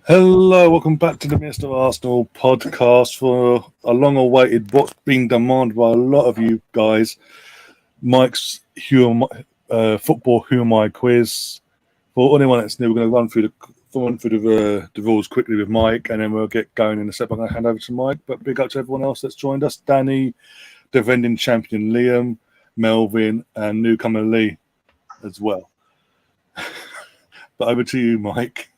Hello, welcome back to the Mr. Arsenal podcast for a long-awaited, what's being demanded by a lot of you guys, Mike's football Who Am I quiz. For anyone that's new, we're going to run through the rules quickly with Mike, and then we'll get going in a second. I'm going to hand over to Mike, but big up to everyone else that's joined us: Danny, defending champion Liam, Melvin, and newcomer Lee as well. But over to you, Mike.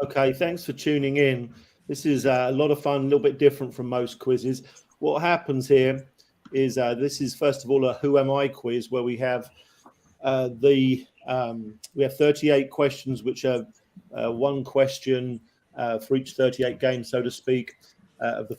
Okay, thanks for tuning in. This is a lot of fun, a little bit different from most quizzes. What happens here is this is first of all a Who Am I quiz where we have we have 38 questions, which are one question for each 38 games, so to speak, of the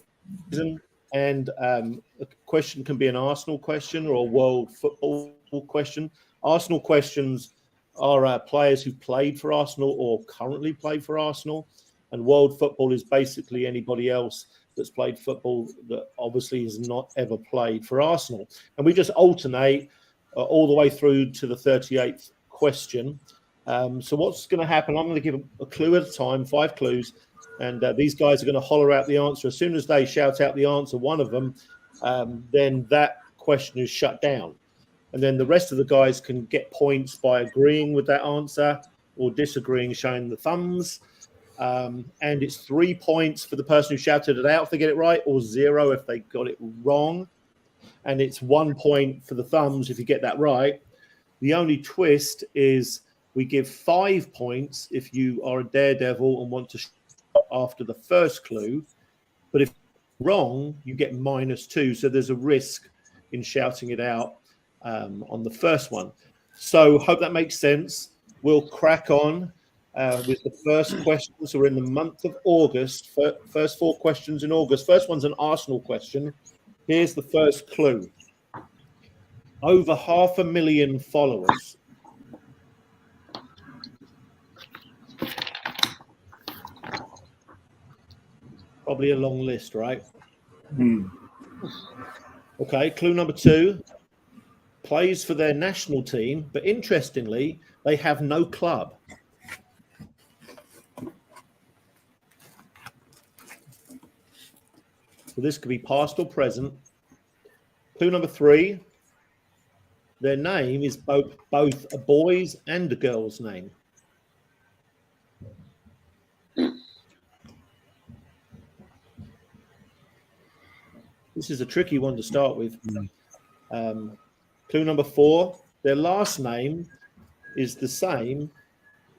season. And a question can be an Arsenal question or a world football question. Arsenal questions are players who played for Arsenal or currently play for Arsenal, and world football is basically anybody else that's played football that obviously has not ever played for Arsenal. And we just alternate all the way through to the 38th question. So what's going to happen? I'm going to give a clue at a time, 5 clues, and these guys are going to holler out the answer. As soon as they shout out the answer, one of them, then that question is shut down. And then the rest of the guys can get points by agreeing with that answer or disagreeing, showing the thumbs. And it's 3 points for the person who shouted it out if they get it right, or 0 if they got it wrong. And it's 1 point for the thumbs if you get that right. The only twist is we give 5 points if you are a daredevil and want to shout after the first clue. But if wrong, you get -2. So there's a risk in shouting it out on the first one. So hope that makes sense. We'll crack on with the first questions. We're in the month of August. First 4 questions in August. First one's an Arsenal question. Here's the first clue. Over 500,000 followers. Probably a long list, right? Okay, clue number 2. Plays for their national team, but interestingly, they have no club. So this could be past or present. Clue number 3. Their name is both a boy's and a girl's name. This is a tricky one to start with. Clue number 4, their last name is the same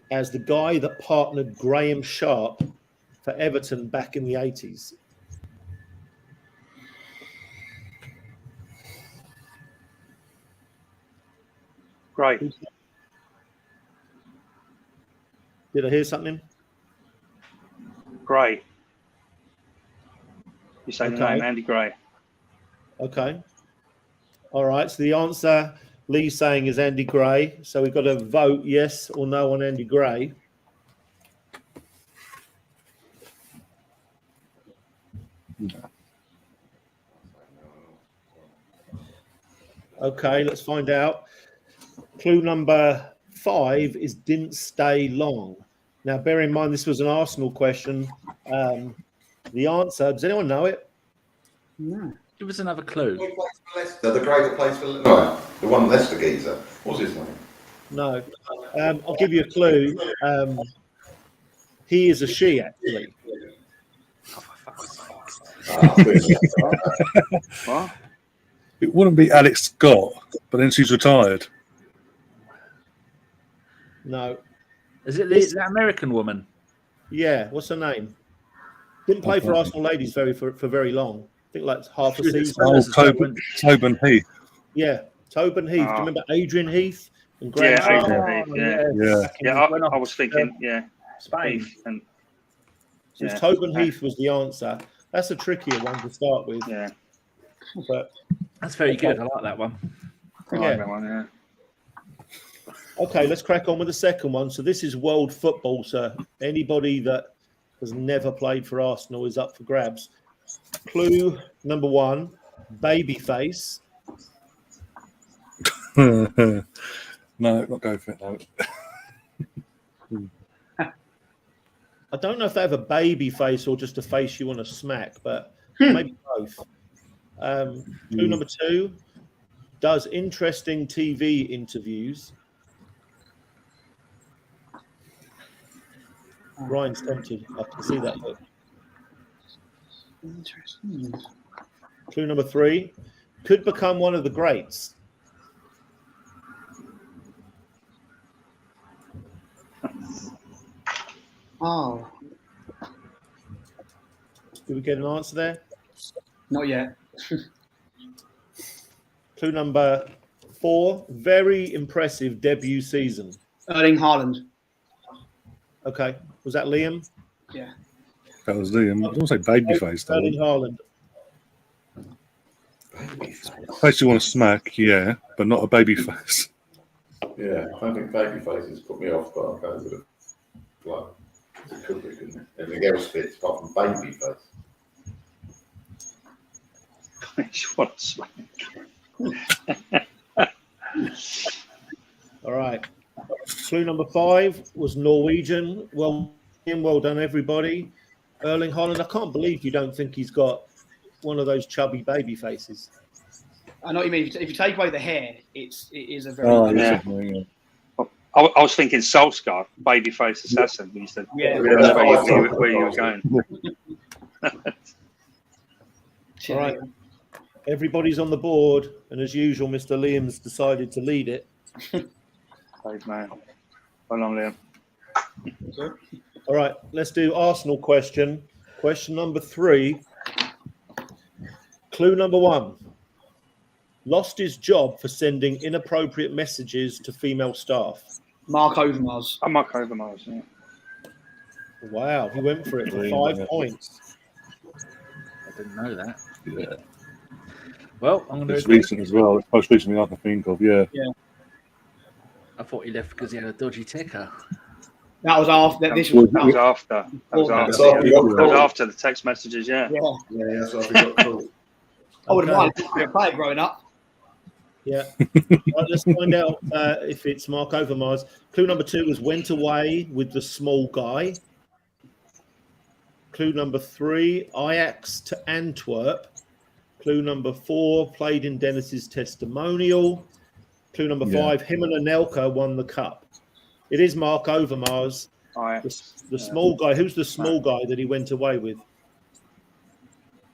as the guy that partnered Graham Sharp for Everton back in the 80s. Gray. Did I hear something? Gray. You say the name, Andy Gray. Okay. All right. So the answer Lee's saying is Andy Gray. So we've got to vote yes or no on Andy Gray. Okay, let's find out. Clue number 5 is didn't stay long. Now, bear in mind, this was an Arsenal question. The answer, does anyone know it? No. Give us another clue. The Gray that plays for no, the one Leicester geezer. What's his name? No. I'll give you a clue. He is a she, actually. What? It wouldn't be Alex Scott, but then she's retired. No. Is it the American woman? Yeah. What's her name? Didn't play for Arsenal ladies for very long. I think like half a season. Oh, Tobin Heath. Yeah. Tobin Heath. Do you remember Adrian Heath? And Yeah, Graham Adrian Heath, yeah. I was thinking, Spain. Heath and So Tobin Heath was the answer. That's a trickier one to start with. Yeah. But That's very good. I like that one. I like that one, yeah. okay, let's crack on with the second one. So this is world football, so anybody that has never played for Arsenal is up for grabs. Clue number 1, babyface. No, not go for it. No. I don't know if they have a baby face or just a face you want to smack, but maybe both. Clue number 2, does interesting TV interviews. Ryan's tempted. I can see that look. Interesting. Clue number 3, could become one of the greats. Oh, Do we get an answer there? not yet. Clue number 4, very impressive debut season. Erling Haaland. Okay, was that Liam? Yeah. That was Liam. I don't say babyface though. Erling Haaland. Face you want to smack, yeah, but not a babyface. Yeah, I don't think babyfaces put me off, but I'll go with it. Like, it could be, couldn't it? Everything else fits apart from babyface. What a smack. All right. Clue number 5 was Norwegian. Well done, everybody. Erling Haaland. I can't believe you don't think he's got one of those chubby baby faces. I know what you mean. If you take away the hair, it is a very. Yeah. I was thinking Solskjaer, babyface assassin. You said, Yeah. that's where you were going. All right. Everybody's on the board, and as usual, Mr. Liam's decided to lead it. Brave man. Well on, Liam. All right, let's do Arsenal question. Question number 3. Clue number 1. Lost his job for sending inappropriate messages to female staff. Mark Overmars. I'm Mark Overmars, yeah. Wow, he went for it for 5 points. I didn't know that. Yeah. Well, I'm going It's to. recent as well. It's most recently I can think of, yeah. I thought he left because he had a dodgy ticker. That was after. That This was was after. That was That's after. after. That was after the text messages, yeah. Yeah. Yeah, that's what I got. I would have Okay. liked to be a player growing up. Yeah. Right, let's find out if it's Mark Overmars. Clue number 2 was went away with the small guy. Clue number 3, Ajax to Antwerp. Clue number 4, played in Dennis's testimonial. Clue number 5, him and Anelka won the cup. It is Mark Overmars, the small guy. Who's the small guy that he went away with?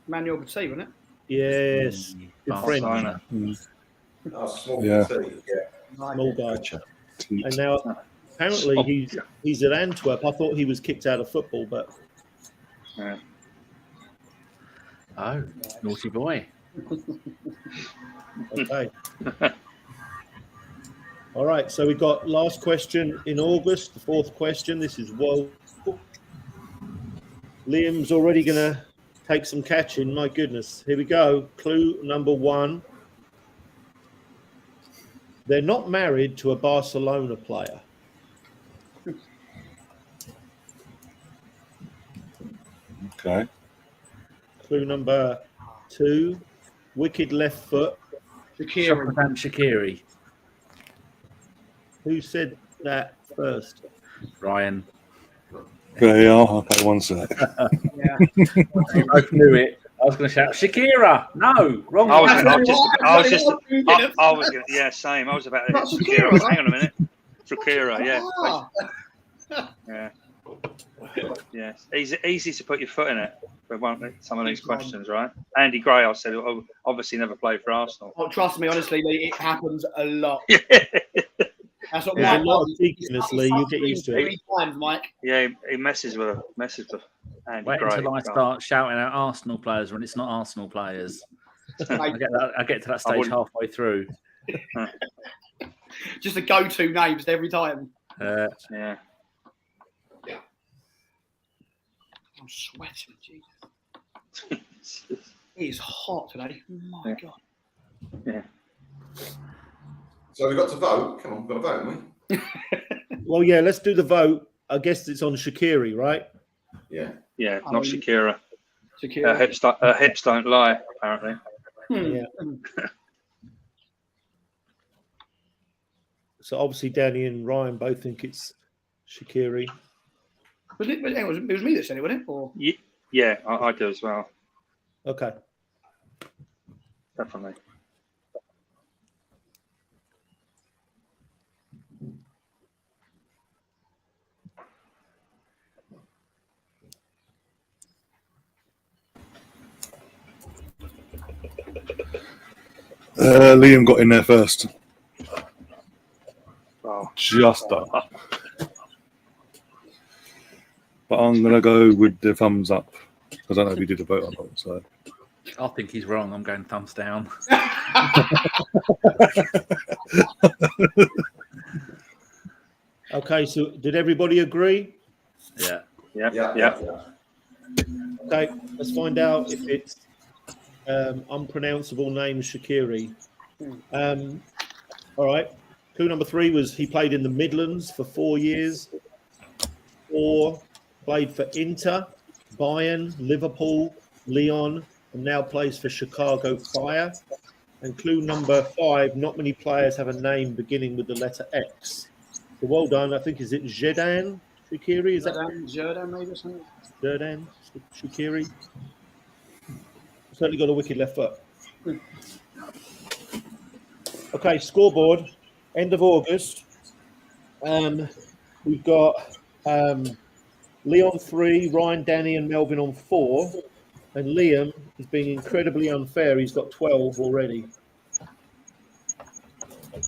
Manuel Petit, wasn't it? Yes, good friend. Barcelona. Oh, small Yeah. petite, yeah. Small guy. Gotcha. And now apparently he's at Antwerp. I thought he was kicked out of football, but Yeah. Oh, naughty boy. okay. All right, so we've got last question in August, the 4th question. This is Liam's already going to take some catching. My goodness. Here we go. Clue number 1. They're not married to a Barcelona player. Okay. Clue number 2. Wicked left foot. Shakira. Shaqiri. Who said that first? Ryan. There you are. Okay, one sec. Yeah. I both knew it. I was going to shout Shakira. No, wrong. I was one. gonna, yeah, same. I was about to hit Shakira. Hang on a minute. Shakira, yeah. Yeah. Yeah. Easy to put your foot in it for some of these questions, right? Andy Gray, I said, obviously never played for Arsenal. Oh, trust me, honestly, Lee, it happens a lot. That's what There's a Mike lot of does. cheekiness, Lee. You get used to it. 3 times, Mike. Yeah, he messes with Andy Wait Gray. until I start shouting out Arsenal players when it's not Arsenal players. I get to that stage halfway through. Just a go-to names every time. Yeah. I'm sweating, Jesus. It is hot today. My God. Yeah. So we've got to vote. Come on, we've got to vote, haven't we? Well, yeah, let's do the vote. I guess it's on Shaqiri, right? Yeah. Yeah, not Shakira. Shakira. Her hips don't lie, apparently. Yeah. So obviously Danny and Ryan both think it's Shaqiri. Wasn't it? It was me that said it, wasn't it? Or Yeah, I do as well. Okay. Definitely. Liam got in there first. Oh. Just that. But I'm going to go with the thumbs up. I don't know if he did a vote or not. So I think he's wrong. I'm going thumbs down. Okay, so did everybody agree? Yeah. Yeah. Okay, let's find out if it's unpronounceable name Shaqiri. All right. Clue number 3 was he played in the Midlands for 4 years. 4 played for Inter, Bayern, Liverpool, Lyon, and now plays for Chicago Fire. And clue number 5, not many players have a name beginning with the letter X. So well done. I think, is it Xherdan Shaqiri? Is that Xherdan maybe or something? Xherdan Shaqiri? Certainly got a wicked left foot. Okay, scoreboard. End of August. We've got Leon 3, Ryan, Danny, and Melvin on 4. And Liam is being incredibly unfair. He's got 12 already.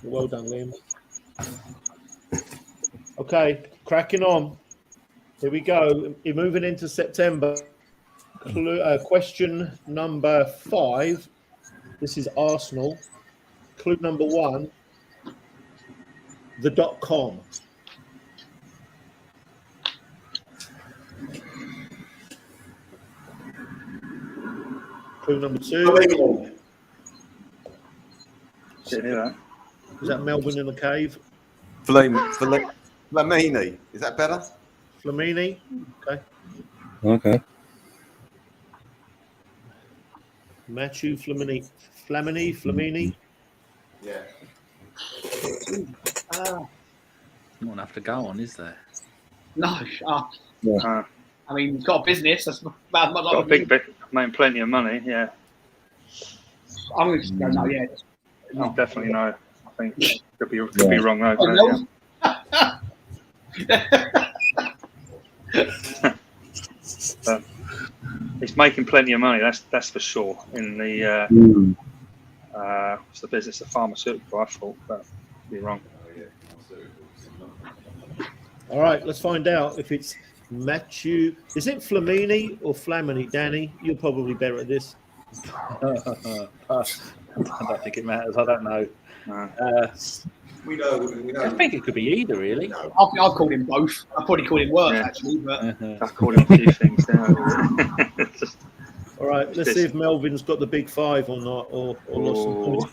Well done, Liam. Okay, cracking on. Here we go. We're moving into September. Question number 5. This is Arsenal. Clue number 1. The .com. Clue number 2. Didn't hear that. Is that Melbourne in the cave? Flamini. Is that better? Flamini. Okay. okay. Matthew Flamini. Yeah. Not enough to go on, is there? No. I mean, he's got a business. That's bad. got a big bit, making plenty of money. Yeah. I'm going to just go no. Yeah. No. Definitely no. I think could be wrong though. But he's making plenty of money. That's for sure. In the what's the business? The pharmaceutical. I thought, but could be wrong. All right, let's find out if it's Matthew. Is it Flamini or Flamini? Danny, you're probably better at this. I don't think it matters. I don't know. We know. I think it could be either, really. I'll call him both. I'll probably call him worse, actually. But I've called him a few things now. All right, let's see if Melvin's got the big 5 or not, or lost some points.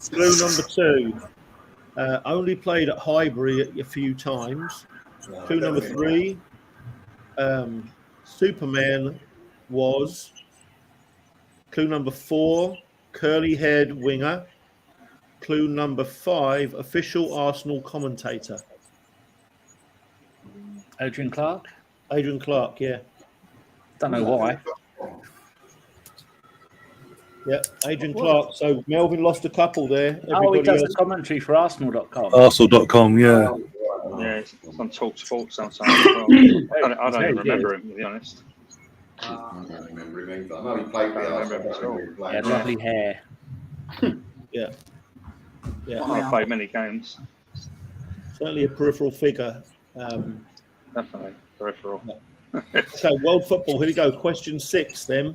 Clue number 2. Only played at Highbury a few times. Clue number 3. Superman was. Clue number 4. Curly-haired winger. Clue number 5. Official Arsenal commentator. Adrian Clark? Adrian Clark, yeah. Don't know why. Yeah, Adrian Clark. So Melvin lost a couple there. He does the commentary for Arsenal.com. Arsenal.com, yeah. Yeah, it's on Talk Sports sometimes. I don't even remember him, to be honest. I don't remember him either. I know he played with Arsenal. He had lovely hair. Yeah. I've played many games. Certainly a peripheral figure. Definitely peripheral. So, world football, here we go. Question 6 then.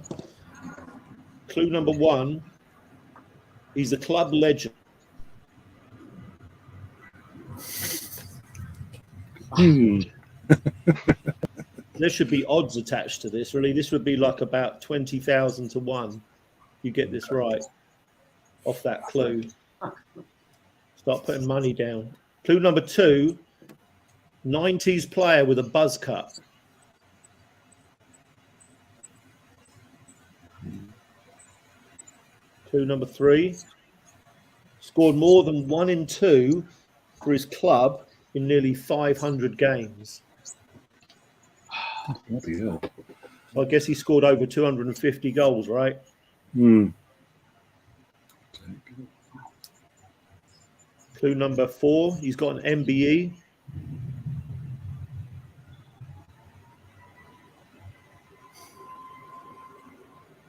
Clue number 1. He's a club legend. There should be odds attached to this, really. This would be like about 20,000 to 1. You get this right off that clue. Start putting money down. Clue number 2. 90s player with a buzz cut. Clue number 3. Scored more than 1 in 2 for his club in nearly 500 games. Bloody hell. I guess he scored over 250 goals, right? Hmm. Clue number 4, he's got an MBE.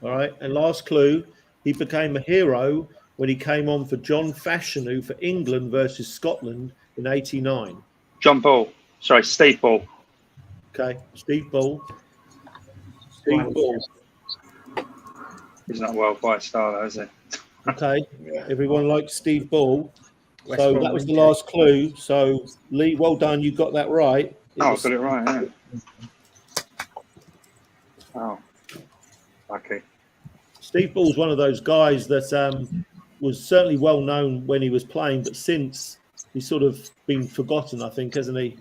All right, and last clue, he became a hero when he came on for John Fashanu for England versus Scotland in '89. John Ball. Sorry, Steve Ball. Okay, Steve Ball. Steve Ball. He's not a worldwide star, though, is he? Okay, Yeah. everyone likes Steve Ball. West So Brom, that was the isn't it? last clue. So Lee, well done, you got that right. It Oh, I was- got it right, yeah. Oh, lucky. Steve Ball's one of those guys that was certainly well known when he was playing, but since he's sort of been forgotten, I think, hasn't he?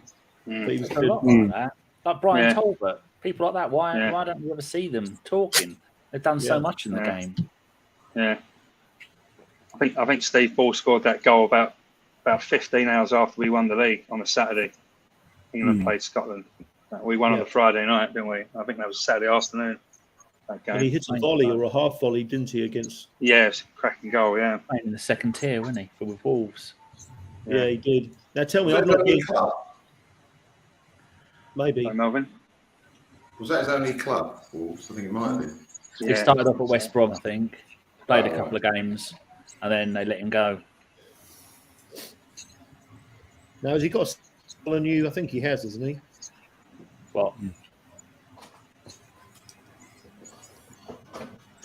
But he was A good. lot like that. Like Brian Yeah. Talbot. People like that. Why Yeah. don't you ever see them talking? They've done Yeah. so much in the Yeah. game. Yeah. I think Steve Ball scored that goal about 15 hours after we won the league on a Saturday. England played Scotland. We won on Yeah. the Friday night, didn't we? I think that was Saturday afternoon. That And he game. hit a volley or a half volley, didn't he, against... Yeah, it's a cracking goal, yeah. Playing in the second tier, wasn't he? With Wolves. Yeah, he did. Now tell me, Was I'm that his looking... only club? Maybe. Hi, Melvin. Was that his only club? Wolves? I think it might have been. He started off at West Brom, I think. Played a couple of games, and then they let him go. Now, has he got a new... I think he has, hasn't he? What?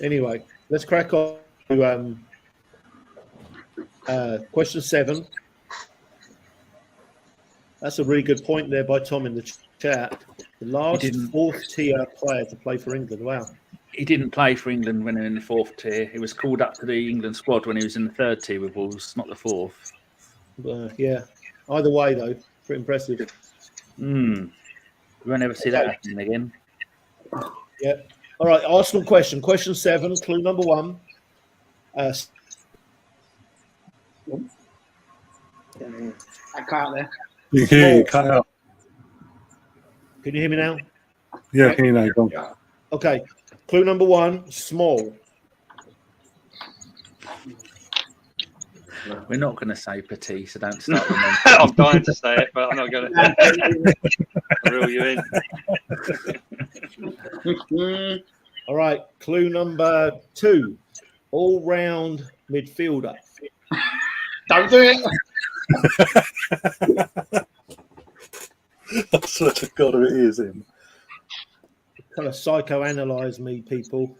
Anyway, let's crack on to question 7. That's a really good point there by Tom in the chat. The last didn't- 4th tier player to play for England. Wow. He didn't play for England when he was in the 4th tier. He was called up to the England squad when he was in the 3rd tier with Wolves, not the 4th. Yeah. Either way, though, pretty impressive. We won't ever see that happening again. Yeah. All right, Arsenal question. Question 7, clue number 1. I can't there. You can hear you cut out. Can you hear me now? Yeah, I can hear you now. Go on. Yeah. Okay. Clue number 1, small. We're not going to say Petit, so don't start with them. I'm dying to say it, but I'm not going to reel you in. All right. Clue number 2, all-round midfielder. Don't do it. I swear to God, it is him. Kind of psychoanalyze me, people.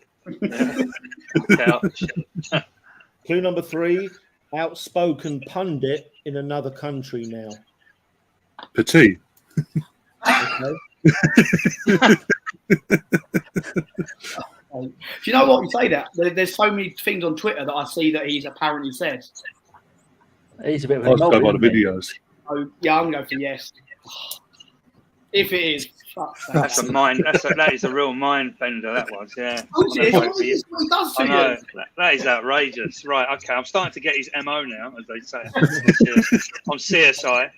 Couch. Clue number 3, outspoken pundit in another country now. Petit. Okay. Do you know what? You say that. There's so many things on Twitter that I see that he's apparently said. He's a bit of I a was knob, going by the isn't he? videos. So, yeah, I'm going for yes. If it is, fuck that. That's a mind. That is a real mind bender. That was, yeah. Oh, I dear, know, what is what he does I to know. you? That is outrageous. Right, okay. I'm starting to get his MO now, as they say. I'm CSI.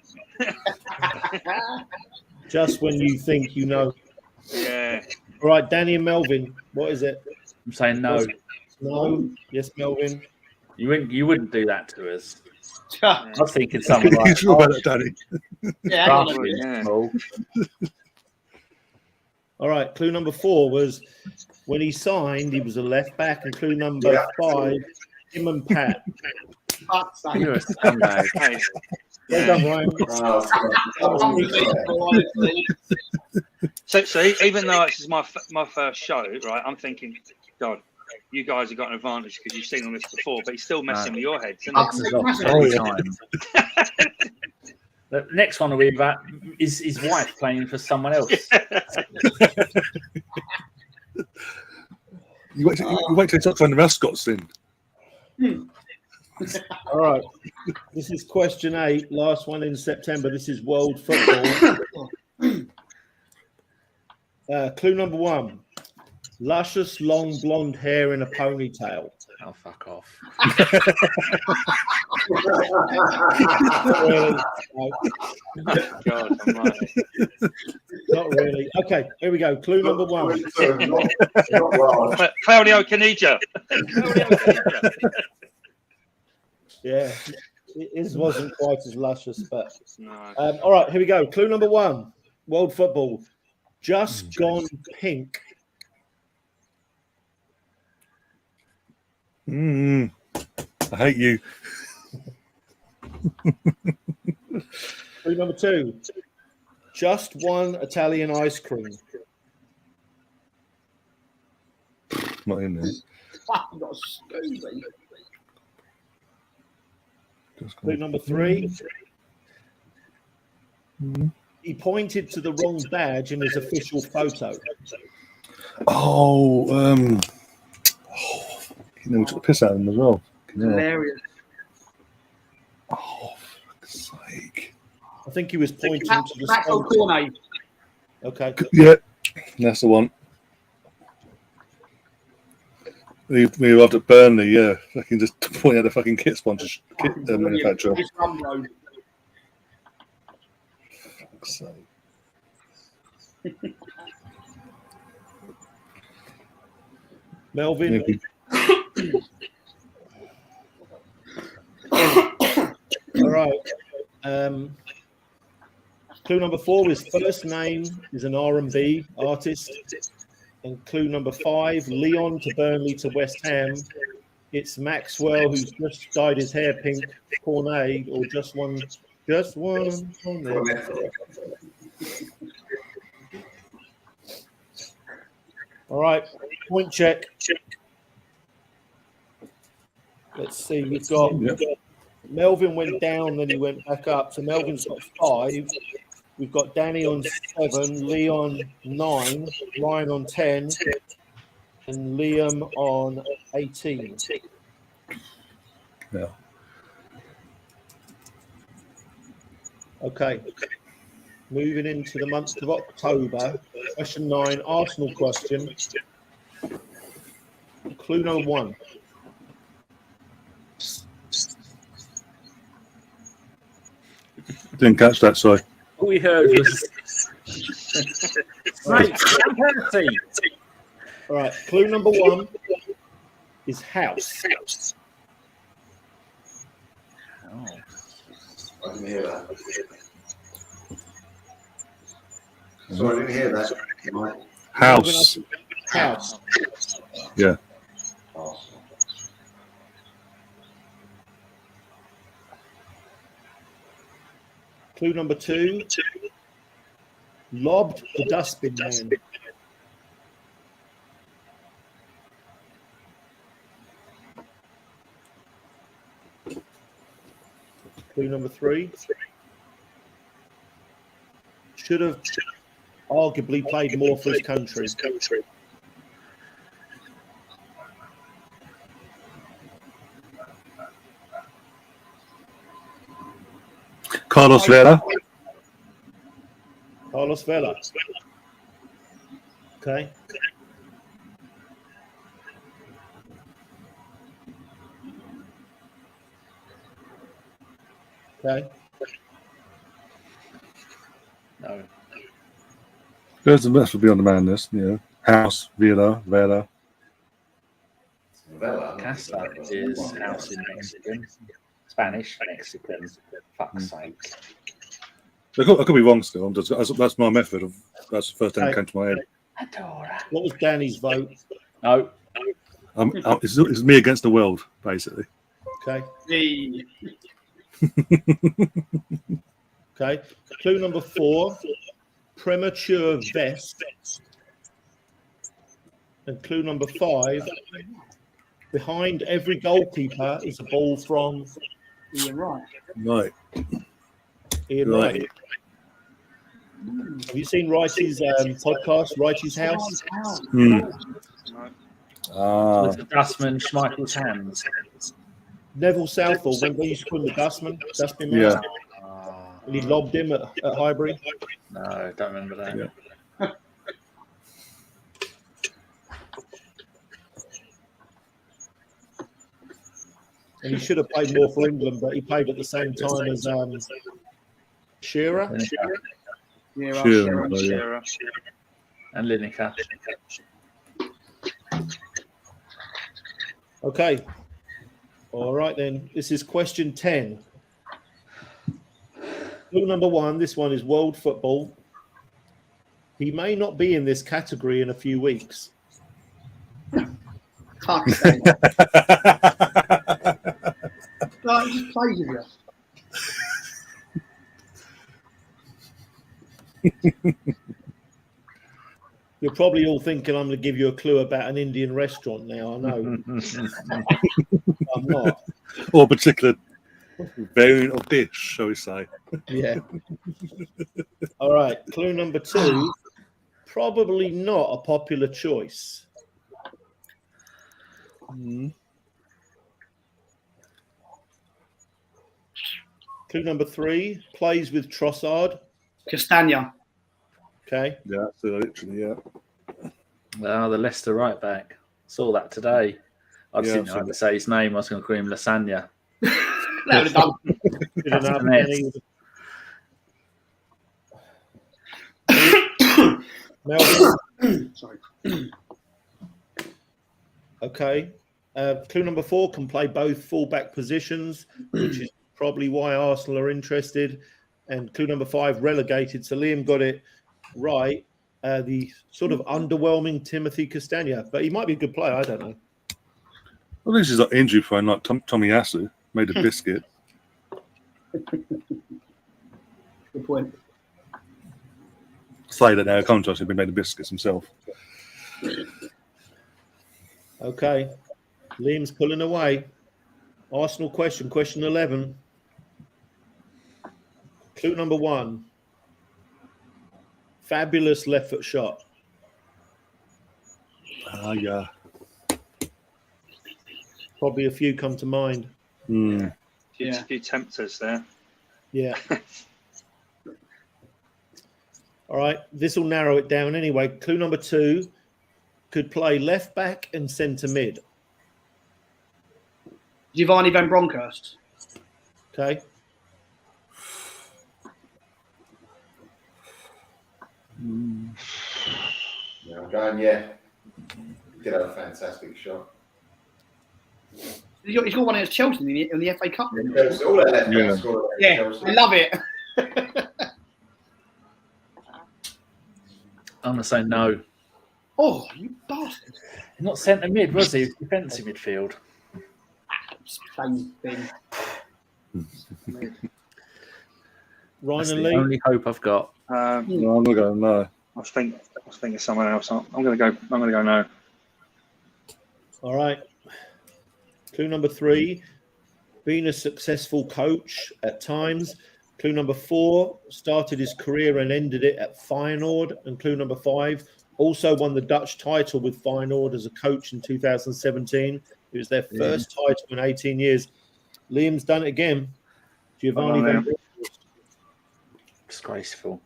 Just when you think you know. Yeah. All right, Danny and Melvin, what is it? I'm saying no. No. Yes, Melvin. You wouldn't do that to us. Yeah, I was thinking something You like sure about that, Danny? hang on a Darcy minute. and Yeah. Small. All right, clue number 4 was when he signed, he was a left back, and clue number 5, him and Pat. Fuck's sake. You're a scumbag. Hey, Well done, Ryan. Oh, Unbelievable, honestly. So even though this is my first show, right? I'm thinking, God, you guys have got an advantage because you've seen all this before, but he's still messing with your heads, isn't Knocks he? us off Oh, every yeah. time. The next one will be about is his wife playing for someone else. You wait till it's up on the mascots then. All right. This is question 8, last one in September. This is world football. Clue number 1. Luscious, long blonde hair in a ponytail. Oh, fuck off. Really? No. God, I'm right. Not really. Okay, here we go. Clue number one. Not large. Claudio Caniggia. Yeah, his wasn't quite as luscious, but No. all right, here we go. Clue number one. World football. Just gone pink. I hate you. Clue number two. Just won Italian ice cream. Not in there. Fucking got Scooby. Clue number three. He pointed to the wrong badge in his official photo. Oh, we took the piss out of him as well. Hilarious. Oh, for fuck's sake. I think he was pointing to the Maxwell sponsor. Cornet. Okay. Yeah, that's the one. We arrived at Burnley, yeah. I can just point out the fucking kit sponsor, kit manufacturer. Chris Rumlow. Fuck's sake. Melvin. Maybe. All right. Clue number four, his first name is an R&B artist. And clue number five, Leon to Burnley to West Ham. It's Maxwell, who's just dyed his hair pink, Cornet, or just one. All right, point check. Let's see, we've got Melvin went down, then he went back up. So Melvin's got 5. We've got Danny on 7, Leon 9, Ryan on 10, and Liam on 18. Yeah. Okay. Moving into the month of October. Question 9, Arsenal question. Clue number 1. Didn't catch that, sorry. All we heard was Mate, penalty. All right. Clue number 1 is house. Oh. I didn't hear that. Sorry, I didn't hear that. Mike. House. House. Yeah. Oh. Clue number 2. Lobbed the dustbin man. Clue number 3. Should have arguably played more for his country. Carlos Vera. Carlos Vela. Okay. Okay. No. There's the best would be on the man list, yeah. House, Vera. Vela. Casa is house in Mexican. Spanish, Mexican. Fuck's sake. I could be wrong still. That's my method. That's the first thing that came to my head. Adora. What was Danny's vote? No. It's me against the world, basically. Okay. The Okay. Clue number 4. Premature vest. And clue number 5. Behind every goalkeeper is a ball from Ian Wright. Right. Ian Wright. Have you seen Wrighty's podcast, Wrighty's House? With the dustman, Schmeichel's hands. Neville Southall, when they used to call him the dustman man, Yeah. and he lobbed him at Highbury. No, I don't remember that. Yeah. And he should have played more for England, but he played at the same time as Shearer. Shearer. And Lineker. Okay. All right, then. This is question 10. Clue number 1. This one is world football. He may not be in this category in a few weeks. Fuck's sake. Like, he just plays with you. You're probably all thinking I'm going to give you a clue about an Indian restaurant now. I know. I'm not. Or a particular variant of dish, shall we say. Yeah. All right. Clue number 2. Probably not a popular choice. Clue number 3. Plays with Trossard. Castagna. Okay. Yeah, so literally, yeah. Oh, the Leicester right back. Saw that today. I just Yeah, didn't know how to say his name. I was going to call him Lasagna. That would have done. Didn't have any. Melvin. Sorry. Okay. Clue number 4, can play both fullback positions, which is probably why Arsenal are interested. And clue number 5, relegated. So Liam got it right. The sort of underwhelming Timothy Castagna, but he might be a good player. I don't know. Well, this is like injury prone, like Tommy Yasu made a biscuit. Good point. Say that now, contrast, he'd been made the biscuits himself. Okay. Liam's pulling away. Arsenal question 11. Clue number 1. Fabulous left foot shot. Yeah. Probably a few come to mind. A few tempters there. Yeah. All right. This will narrow it down anyway. Clue number 2. Could play left back and centre mid. Giovanni Van Bronckhorst. Okay. Yeah, I'm going, yeah. He did have a fantastic shot. He's got one against Chelsea in the FA Cup. All that left back scored against Yeah, Chelsea. I love it. I'm going to say no. Oh, you bastard. He's not centre mid, was he? Defensive midfield. Same thing. Ryan That's and the Lee. only hope I've got. No, I'm not going, no. I was thinking someone else. I'm going to go no. All right. Clue number 3. Been a successful coach at times. Clue number 4. Started his career and ended it at Feyenoord. And clue number 5. Also won the Dutch title with Feyenoord as a coach in 2017. It was their first title in 18 years. Liam's done it again. Giovanni Van Bronckhorst. Disgraceful.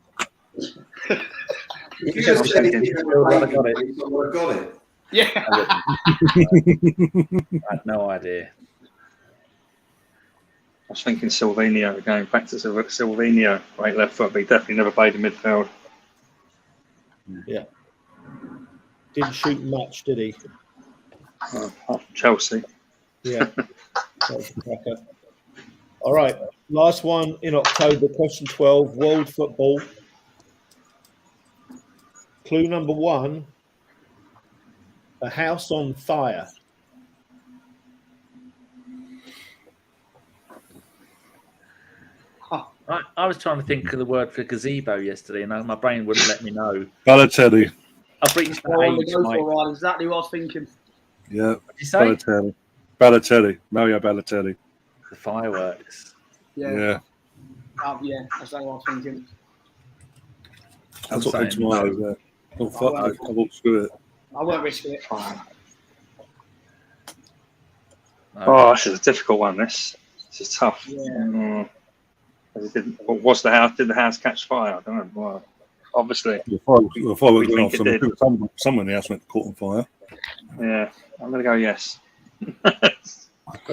If you just said it, you would have got it. Yeah. I had no idea. I was thinking Silvinho, going back to Silvinho, right left foot, but he definitely never played in midfield. Yeah. Didn't shoot much, did he? Chelsea. Yeah. That was a cracker. All right. Last one in October, question 12, world football. Clue number 1, a house on fire. I was trying to think of the word for gazebo yesterday, and my brain wouldn't let me know. Balotelli. I've reached that age, Mike. What Exactly what I was thinking. Yeah. did you say? Balotelli. Mario Balotelli. The fireworks. Yeah. Yeah, that's what I was thinking. That's I'm what makes saying my no. eyes there. Oh, fuck it. I won't screw it. I won't risk it. No. Oh, this is a difficult one. This is tough. Yeah. Was the house? Did the house catch fire? I don't know. Well, obviously. The fireworks We went off. think it did. Someone in the house went caught on fire. Yeah, I'm going to go yes. But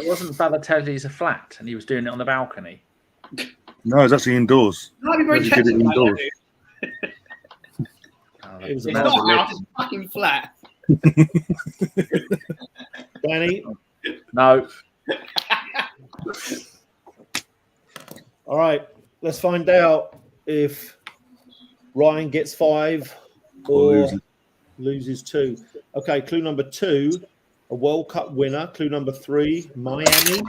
wasn't Balotelli's a flat, and he was doing it on the balcony? No, it's actually indoors. That'd be very He did it technical. indoors. It was It's a not a massive house, it's fucking flat. Danny. No. All right, let's find out if Ryan gets 5 or loses 2. Okay, clue number 2, a World Cup winner. Clue number 3, Miami.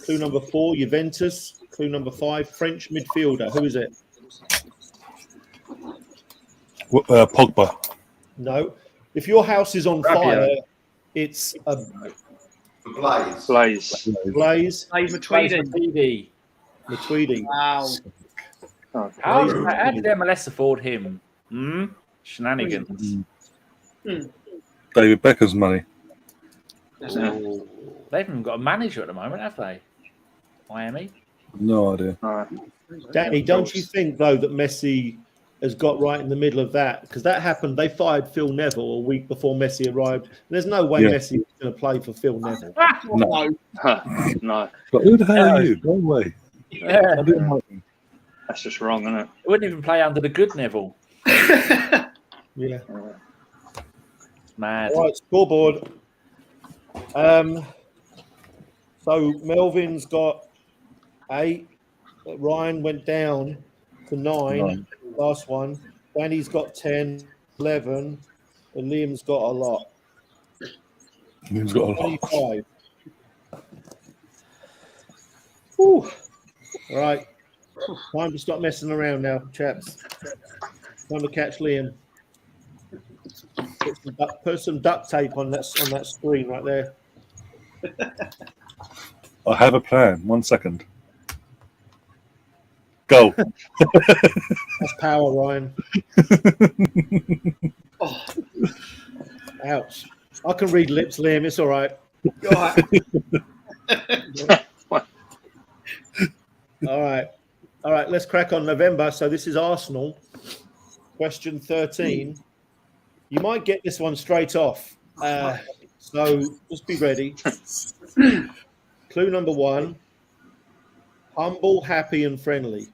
Clue number 4, Juventus. Clue number 5, French midfielder. Who is it? Pogba. No. If your house is on fire, it's a Blaze. Blaze. Blaze. Matuidi. Matuidi. Wow. Oh, How did MLS afford him? Shenanigans. David Beckham's money. That's Yeah. it. They haven't even got a manager at the moment, have they? Miami. No idea. no. Danny, don't you think, though, that Messi has got right in the middle of that? Because that happened. They fired Phil Neville a week before Messi arrived. There's no way Yeah. Messi is going to play for Phil Neville. No. No, But who the hell are you? No way. Yeah. I didn't like him. that's just wrong, isn't it? They wouldn't even play under the good Neville. Yeah. Mad. All right, scoreboard. So Melvin's got 8. Ryan went down to 9. Last one. Danny's got 10, 11, and Liam's got a lot. He's got a lot. 25. Whew. All right. Time to stop messing around now, chaps. Time to catch Liam. Put some duct tape on that screen right there. I have a plan. 1 second. Go. That's power, Ryan. Oh, Ouch. I can read lips, Liam. It's all right. you're right. All right. All right. Let's crack on November. So this is Arsenal. Question 13. You might get this one straight off. So just be ready. Clue number 1. Humble, happy, and friendly.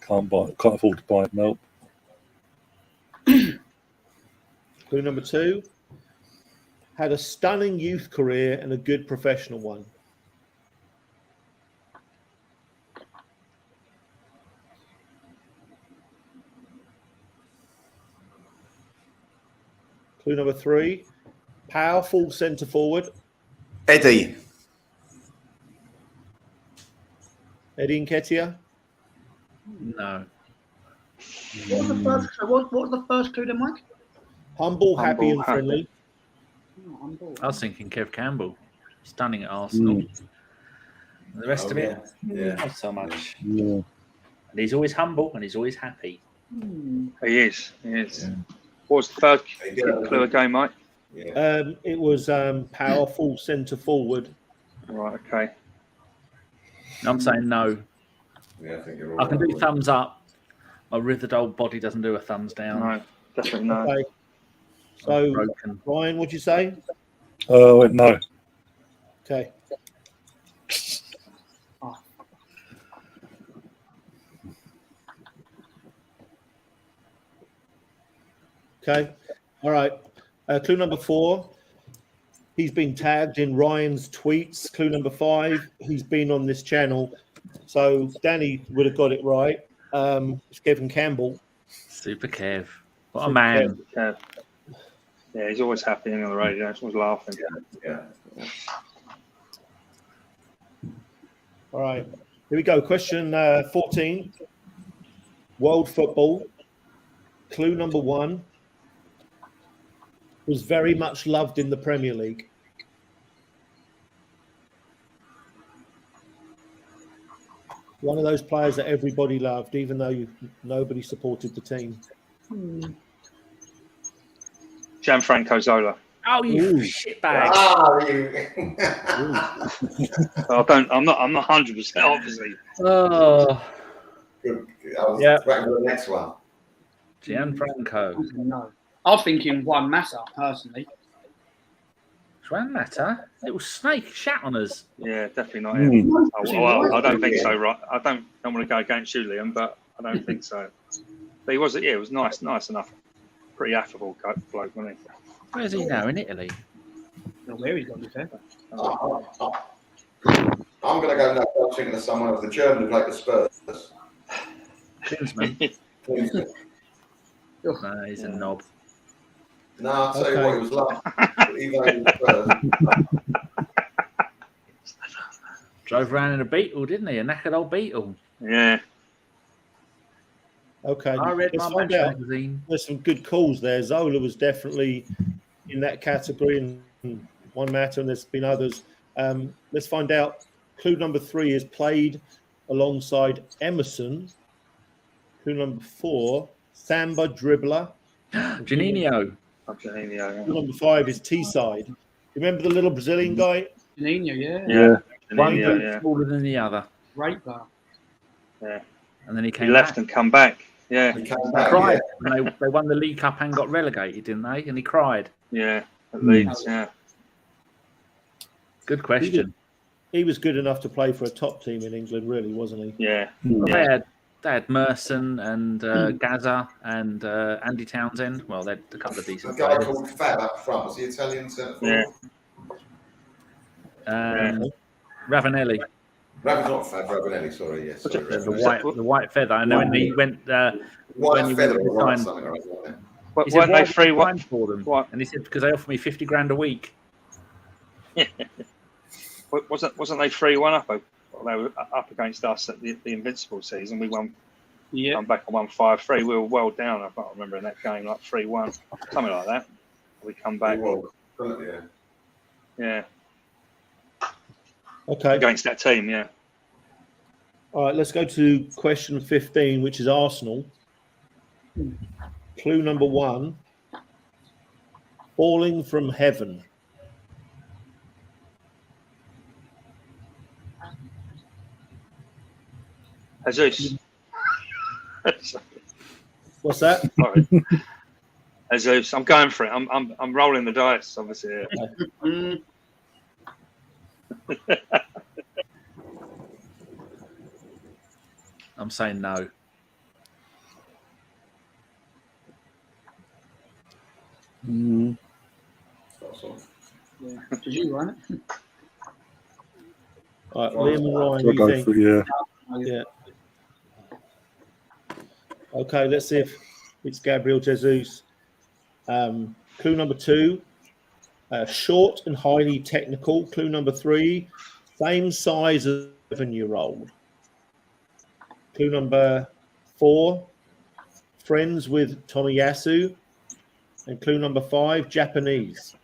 Can't afford to buy it. Nope. Clue number 2. Had a stunning youth career and a good professional one. Clue number 3. Powerful centre forward. Eddie. Eddie Nketiah. No. What was the first? So what was the first clue then, Mike? Humble, happy, and happy. friendly. Oh, I'm bored. I was thinking Kev Campbell. Stunning at Arsenal. The rest of it, Yeah. not so much. Yeah. And he's always humble and he's always happy. He is. He is. What was the third clue again, Mike? Yeah. It was powerful centre forward. Right. Okay. I'm saying no. Yeah, I think you're I all can do right. thumbs up. My withered old body doesn't do a thumbs down. No, definitely no. Okay. So, Broken. Ryan, what'd you say? Wait, no. Okay. Okay. All right. Clue number 4. He's been tagged in Ryan's tweets. Clue number 5. He's been on this channel. So Danny would have got it right. It's Kevin Campbell. Super Kev. What a man. Yeah. Yeah, he's always happy on the radio. He's always laughing. Yeah. All right. Here we go. Question 14. World football. Clue number 1. Was very much loved in the Premier League. One of those players that everybody loved, even though nobody supported the team. Gianfranco Zola. Oh, you Ooh. shitbag. Ah, you. I'm not 100% obviously. Oh, Good. I was Yeah. waiting for the next one. Gianfranco. No. I was thinking Juan Massa, personally. Juan Mata, little snake shat on us. Yeah, definitely not him. I don't think so. Right, I don't want to go against you, Liam, but I don't think so. But he was, yeah, it was nice enough, pretty affable bloke, wasn't he? Where's he now? In Italy? Not where he's gone, to be fair. I'm going to go now. I'm thinking of someone of the German who played the Spurs. Klinsmann. No, he's a knob. No, I'll tell you what, he was lovely. Even though he was Spurs. Drove around in a Beetle, didn't he? A knackered old Beetle. Yeah. Okay, I read let's my find match out. magazine. There's some good calls there. Zola was definitely in that category, and Juan Mata, and there's been others. Let's find out. Clue number 3 is played alongside Emerson. Clue number 4, Samba dribbler. Juninho. Juninho, Clue number 5 is Teesside. Remember the little Brazilian guy? Juninho, yeah. yeah. One Juninho, boot smaller than the other. Great player. yeah. And then he He came left back. and come back. Yeah, He came He back, cried. And they won the League Cup and got relegated, didn't they? And he cried. yeah. At Leeds, yeah. Good question. He was good enough to play for a top team in England, really, wasn't he? Yeah. Well, Yeah. they had Merson and Gaza and Andy Townsend. Well, they had a couple of A decent guy players. called Fab up front. Was he Italian centre Yeah. forward? Ravanelli, Raven's not Fab, Ravenelli, sorry, yes. Sorry, the white feather. And then when he went, White when feather you or white signed- something or other. he said, Weren't "Why they did you free? sign for them?" What? And he said, "Because they offered me $50,000 a week." Wasn't they 3-1 up? They were up against us at the Invincible season. We won. Yeah. Come back and won 5-3. We were well down. I can't remember in that game, like 3-1, something like that. We come back. Yeah. Yeah. Okay. Against that team, yeah. All right, let's go to question 15, which is Arsenal. Clue number 1, falling from heaven. Jesus. What's that? Sorry. Jesus, I'm going for it. I'm rolling the dice, obviously. Here. I'm saying no. Yeah. Did you run it? All right, Liam and Ryan, I'll what do go you think? for yeah. Yeah. Okay, let's see if it's Gabriel Jesus. Clue number 2, short and highly technical. Clue number 3, same size as a 7-year-old. Clue number 4, friends with Tomiyasu. And clue number 5, Japanese.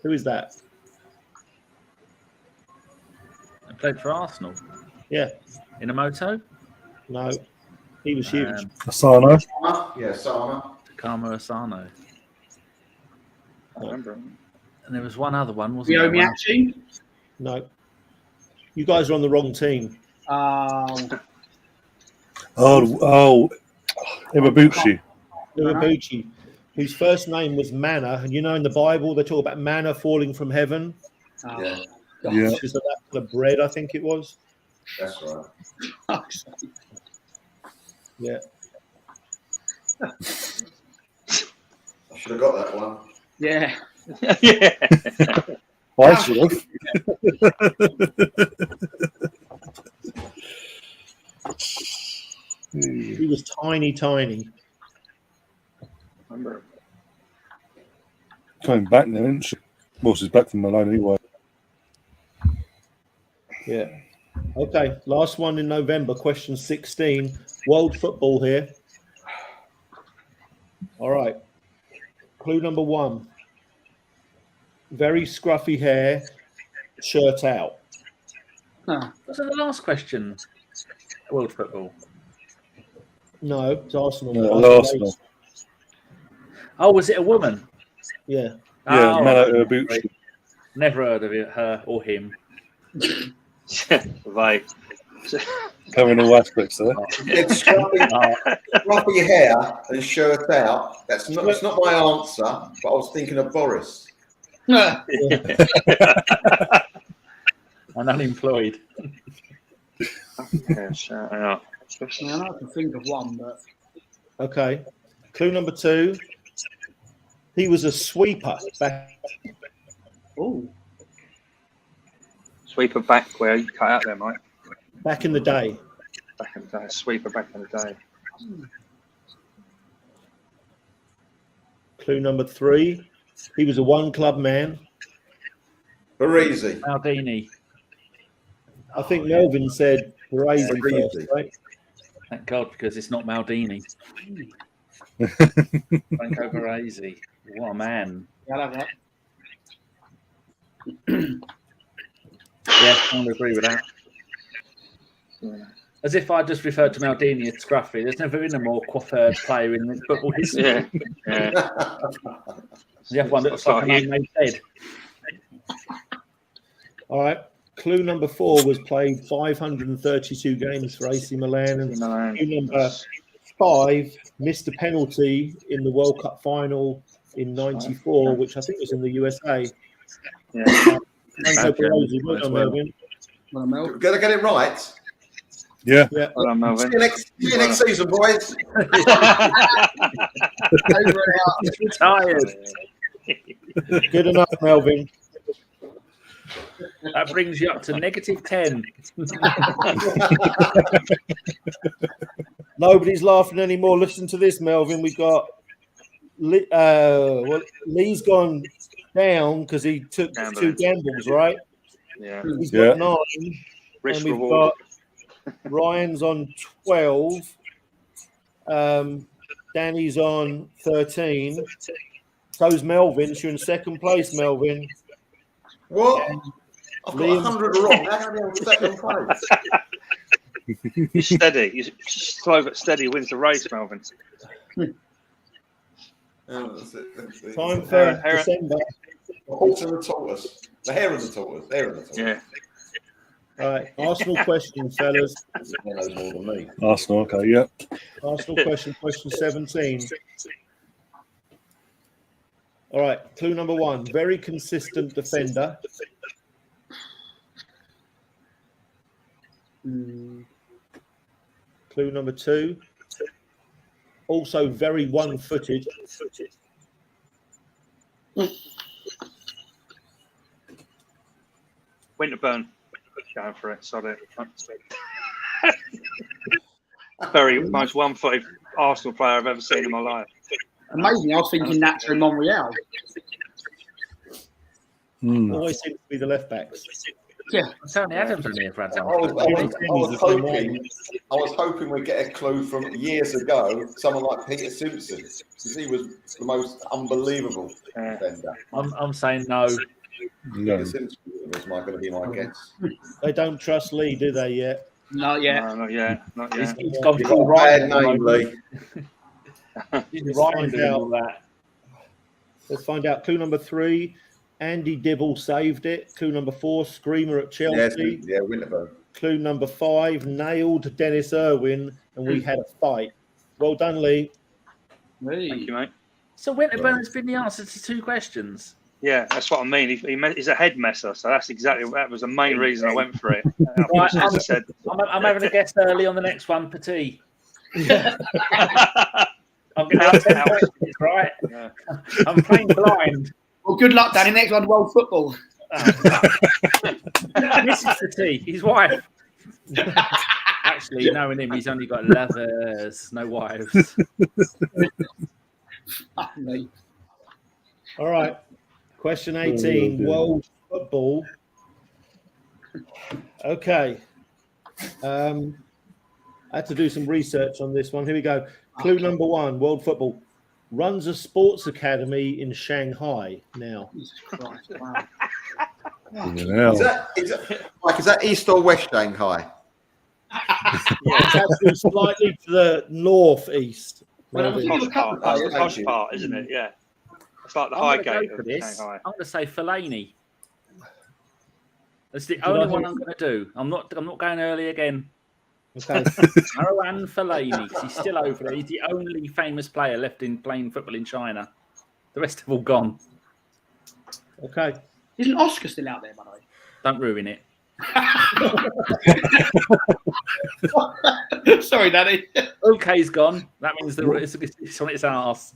Who is that? I played for Arsenal. Yeah, Inamoto, no, he was huge. Asano. Yeah, Sama. Takamo Asano. I remember. And there was one other one, wasn't Ryo there? Miyachi? No, you guys are on the wrong team. Oh, Iwabuchi. Iwabuchi, whose first name was Manna, and you know in the Bible they talk about manna falling from heaven. Yeah, Yeah. Because of that kind of bread, I think it was. that's right. Yeah. I should have got that one. Yeah. Yeah. I should have. He was tiny. Remember. Coming back now, isn't she? Well, she's back from Malone anyway. Yeah. Okay, last one in November, question 16. World football here. All right. Clue number 1. Very scruffy hair, shirt out. Huh. Was it the last question? World football. No, it's Arsenal. No, Arsenal. Oh, was it a woman? Yeah. Yeah, Oh, Mano Iwabuchi. never heard of it, her or him. They. Covering all aspects there. It's scruffy hair and shirt out. It's not my answer, but I was thinking of Boris. And unemployed. Yeah, shout out. I can think of one, but Okay. Clue number 2. He was a sweeper back. oh, Sweeper back where you cut out there, Mike. Back in the day. Back in the day. Sweeper back in the day. Clue number 3. He was a one-club man. Parisi. Maldini. I think Melvin said Baresi Baresi. first, right? Thank God, because it's not Maldini. Franco Baresi. What a man. yeah, I love that. Yeah, I would agree with that. As if I just referred to Maldini as scruffy. There's never been a more coiffed player in football history. Yeah. Yeah. The other one looks like an unmade head. All right. Clue number 4 was played 532 games for AC Milan. And clue number 5 missed a penalty in the World Cup final in '94, which I think was in the USA. Yeah. Franco Baresi. Well done, Melvin. Well, Mel. Gotta get it right. Yeah. Yeah. Well done, Melvin. See you next season, boys. Over and out. He's retired. Good enough, Melvin. That brings you up to -10. Nobody's laughing anymore. Listen to this, Melvin. We got Lee's gone down because he took Gambling. 2 gambles, right? Yeah. He's Yeah. got 9, Risk and we've reward. got Ryan's on 12. Danny's on 13. So's Melvin. So you're in second place, Melvin. What? I've got Liam. 100 wrong. How can I be on second place? You're steady. You're slow but steady wins the race, Melvin. That's it. Time for Aaron. December. The horse and the tortoise. The hare and the tortoise. The hare and the tortoise. Yeah. All right. Arsenal question, fellas. This man knows more than me. Arsenal. Okay. Yeah. Arsenal question 17. All right. Clue number 1. Very consistent defender. Clue number 2. Also very one-footed. Winterburn. Going for it. Sorry. Very most one-footed Arsenal player I've ever seen in my life. Amazing. I was thinking Nacho Monreal. Always seems to be the left backs. Yeah. Tony Adams in here for I was hoping we'd get a clue from years ago, someone like Peter Simpson, because he was the most unbelievable defender. I'm saying no. No. Peter Simpson was going to be my guess. They don't trust Lee, do they, yet? Not yet. No, not yet. Not yet. He's gone You've full got a Ryan. bad name, Lee. He's Ryan doing all that. Let's find out. Clue number 3. Andy Dibble saved it. Clue number 4. Screamer at Chelsea. Yeah, Winterburn. Clue number 5. Nailed Dennis Irwin, and we had a fight. Well done, Lee. Thank you, mate. So Winterburn's been the answer to 2 questions. Yeah, that's what I mean. He's a head messer, so that was the main reason I went for it. Right, As I said, I'm having a guess early on the next one, Petit. I'm going to have 10 questions, right? Yeah. I'm playing blind. Well, good luck, Danny. Next one, world football. Mrs. Petit, his wife. Actually, knowing him, he's only got lovers, no wives. Fuck me. All right. Question 18. World football. Okay. I had to do some research on this one. Here we go. Clue number 1. World football. Runs a sports academy in Shanghai now. Jesus Christ. Wow. Yeah. Is that East or West Shanghai? It's actually slightly to the northeast. Well, Posh part, isn't it? Yeah. It's like the high I'm gonna gate go for of this. Shanghai. I'm going to say Fellaini. That's the only one I'm going to do. I'm not going early again. Okay. Marouane Fellaini, 'cause he's still over there. He's the only famous player left in playing football in China. The rest have all gone. Okay. Isn't Oscar still out there, by the way? Don't ruin it. Sorry, Danny. OK's gone. That means it's on its arse.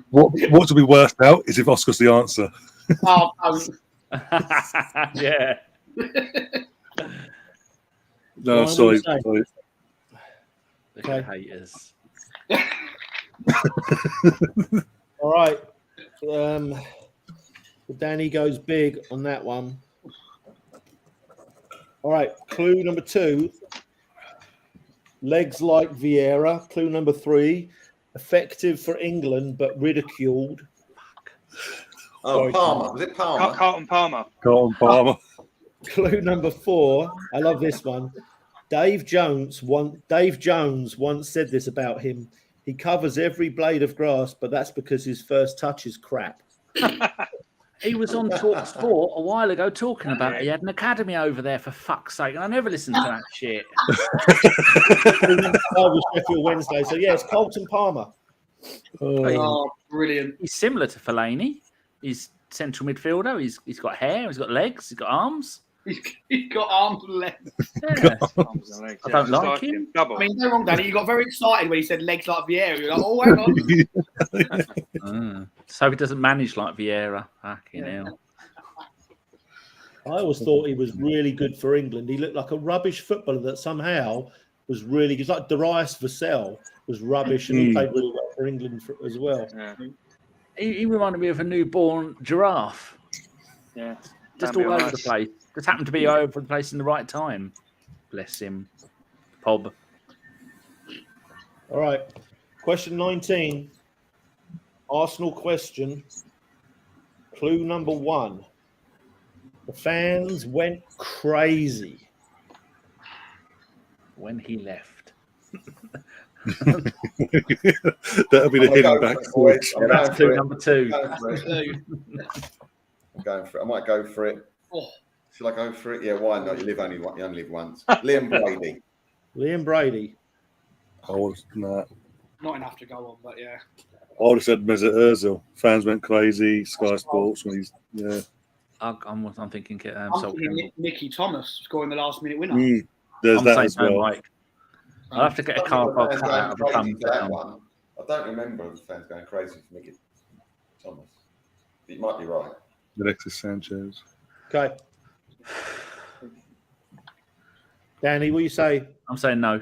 What would be worse out is if Oscar's the answer. Oh, Yeah. No, Ryan, sorry. what do you Look at haters. All right. Danny goes big on that one. All right. Clue number 2. Legs like Vieira. Clue number 3. Effective for England, but ridiculed. Oh, Sorry. Palmer. Was it Palmer? Carlton Palmer. Carlton Palmer. Clue number 4. I love this one. Dave Jones once said this about him. He covers every blade of grass, but that's because his first touch is crap. He was on Talk Sport a while ago talking about he had an academy over there, for fuck's sake, and I never listened to that shit. I was Sheffield Wednesday, so yeah, it's Carlton Palmer. oh, brilliant. He's similar to Fellaini. He's central midfielder. He's got hair. He's got legs. He's got arms. He's got arms and legs. Yeah. Arms and legs, I yeah, don't just like him. Double. I mean, no wrong, Danny. You got very excited when he said legs like Vieira. You're like, oh, hang on. So he doesn't manage like Vieira. Fucking hell. I always thought he was really good for England. He looked like a rubbish footballer that somehow was really good. Like Darius Vassell was rubbish, and he played really well for England as well. Yeah. He reminded me of a newborn giraffe. Yeah. Just That'd all be over the nice. place. Just happened to be over the place in the right time. Bless him. Pob. All right. Question 19. Arsenal question. Clue number 1. The fans went crazy. When he left. That'll be the hidden backstory. Yeah, that's clue number 2. I'm going for it. I might go for it. Oh. Should I go for it? Yeah, why not? You only live once. Liam Brady. Liam Brady. I was nah. Not enough to go on, but yeah. I would have said Mesut Ozil. Fans went crazy. Sky Sports when he's I'm thinking I'm Sol thinking Campbell. Nicky Thomas scoring the last minute winner. There's I'm that saying as no, well. Mike. I'll have to get a cardboard cut out of a thumb down. I don't remember the fans going crazy for Nicky Thomas. But you might be right. Alexis Sanchez. Okay. Danny, what do you say? I'm saying no.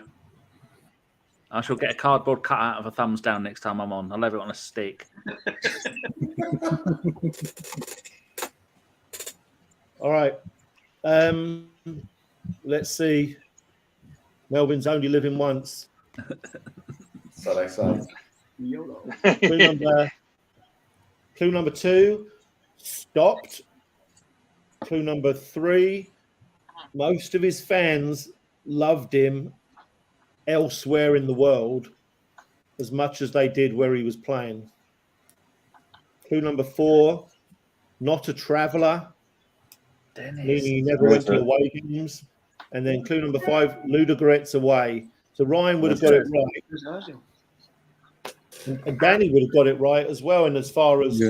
I shall get a cardboard cut out of a thumbs down next time I'm on. I'll leave it on a stick. All right. Let's see. Melvin's only living once. So they say. Clue number 2, stopped. Clue number 3, most of his fans loved him elsewhere in the world as much as they did where he was playing. Clue number 4, not a traveller, meaning he never went to away games. And then clue number 5, Ludogorets away. So Ryan would have got it right. And Danny would have got it right as well. And as far as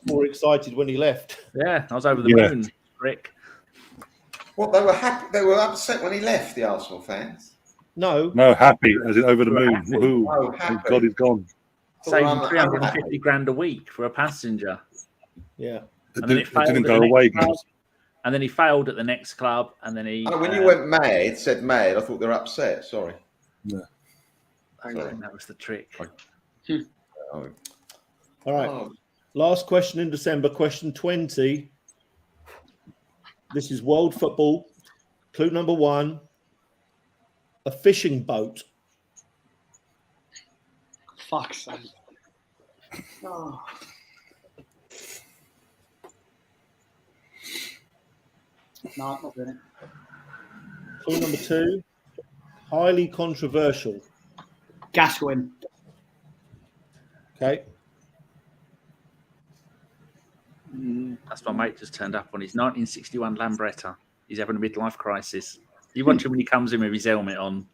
more excited when he left. Yeah, I was over the moon, Rick. What, they were happy? They were upset when he left, the Arsenal fans? No, happy as in over the moon. Happy. Woohoo. Oh, Thank happy. God he's gone. Saving 350 grand a week for a passenger. yeah. And then It it failed didn't at go the away next club, games. and then he failed at the next club, and then he. Oh, when you went mad, said mad, I thought they were upset. Sorry. I think that was the trick. Oh. All right. Oh. Last question in December, question 20. This is world football. Clue number 1, a fishing boat. Fuck's sake. Oh. No, I'm not doing it. Clue number 2, highly controversial. Gascoigne. Okay. That's my mate just turned up on his 1961 Lambretta. He's having a midlife crisis. You watch him when he comes in with his helmet on.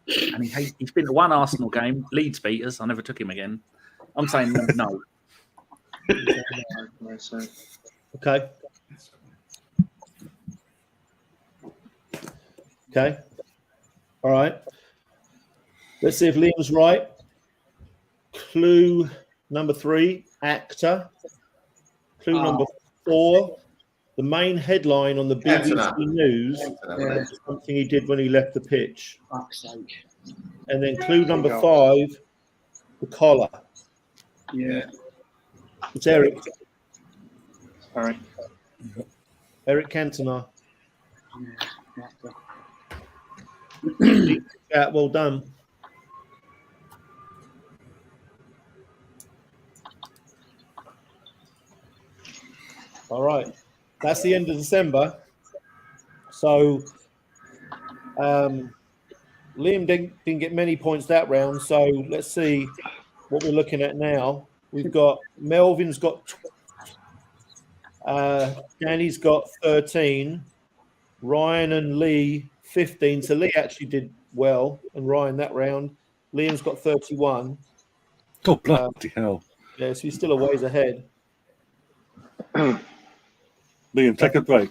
And he's been to one Arsenal game, Leeds beat us. I never took him again. I'm saying no. Okay. Okay. All right. Let's see if Liam's right. Clue number 3, actor. Clue number 4, the main headline on the BBC Cantona. News Cantona, is something he did when he left the pitch. Fuck's sake. And then clue number 5, the collar. Yeah. It's Eric. All right. Eric Cantona. Yeah. Yeah, well done. All right. That's the end of December. So Liam didn't get many points that round. So let's see what we're looking at now. We've got Melvin's got Danny's got 13, Ryan and Lee 15. So Lee actually did well, and Ryan that round. Liam's got 31. Oh, bloody hell. Yeah, so he's still a ways ahead. Liam, take a break.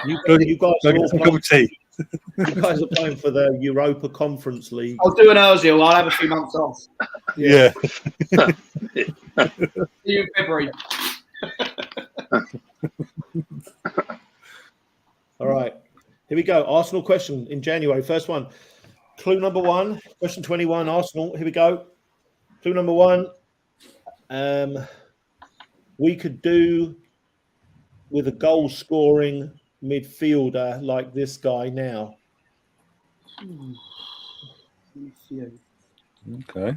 You Go guys go are all get some cup playing, of tea. you guys are playing for the Europa Conference League. I'll do an Ozil. I'll have a few months off. Yeah. See you in February. All right. Here we go. Arsenal question in January. First one. Clue number 1, question 21, Arsenal. Here we go. Clue number 1. We could do with a goal-scoring midfielder like this guy now. Okay.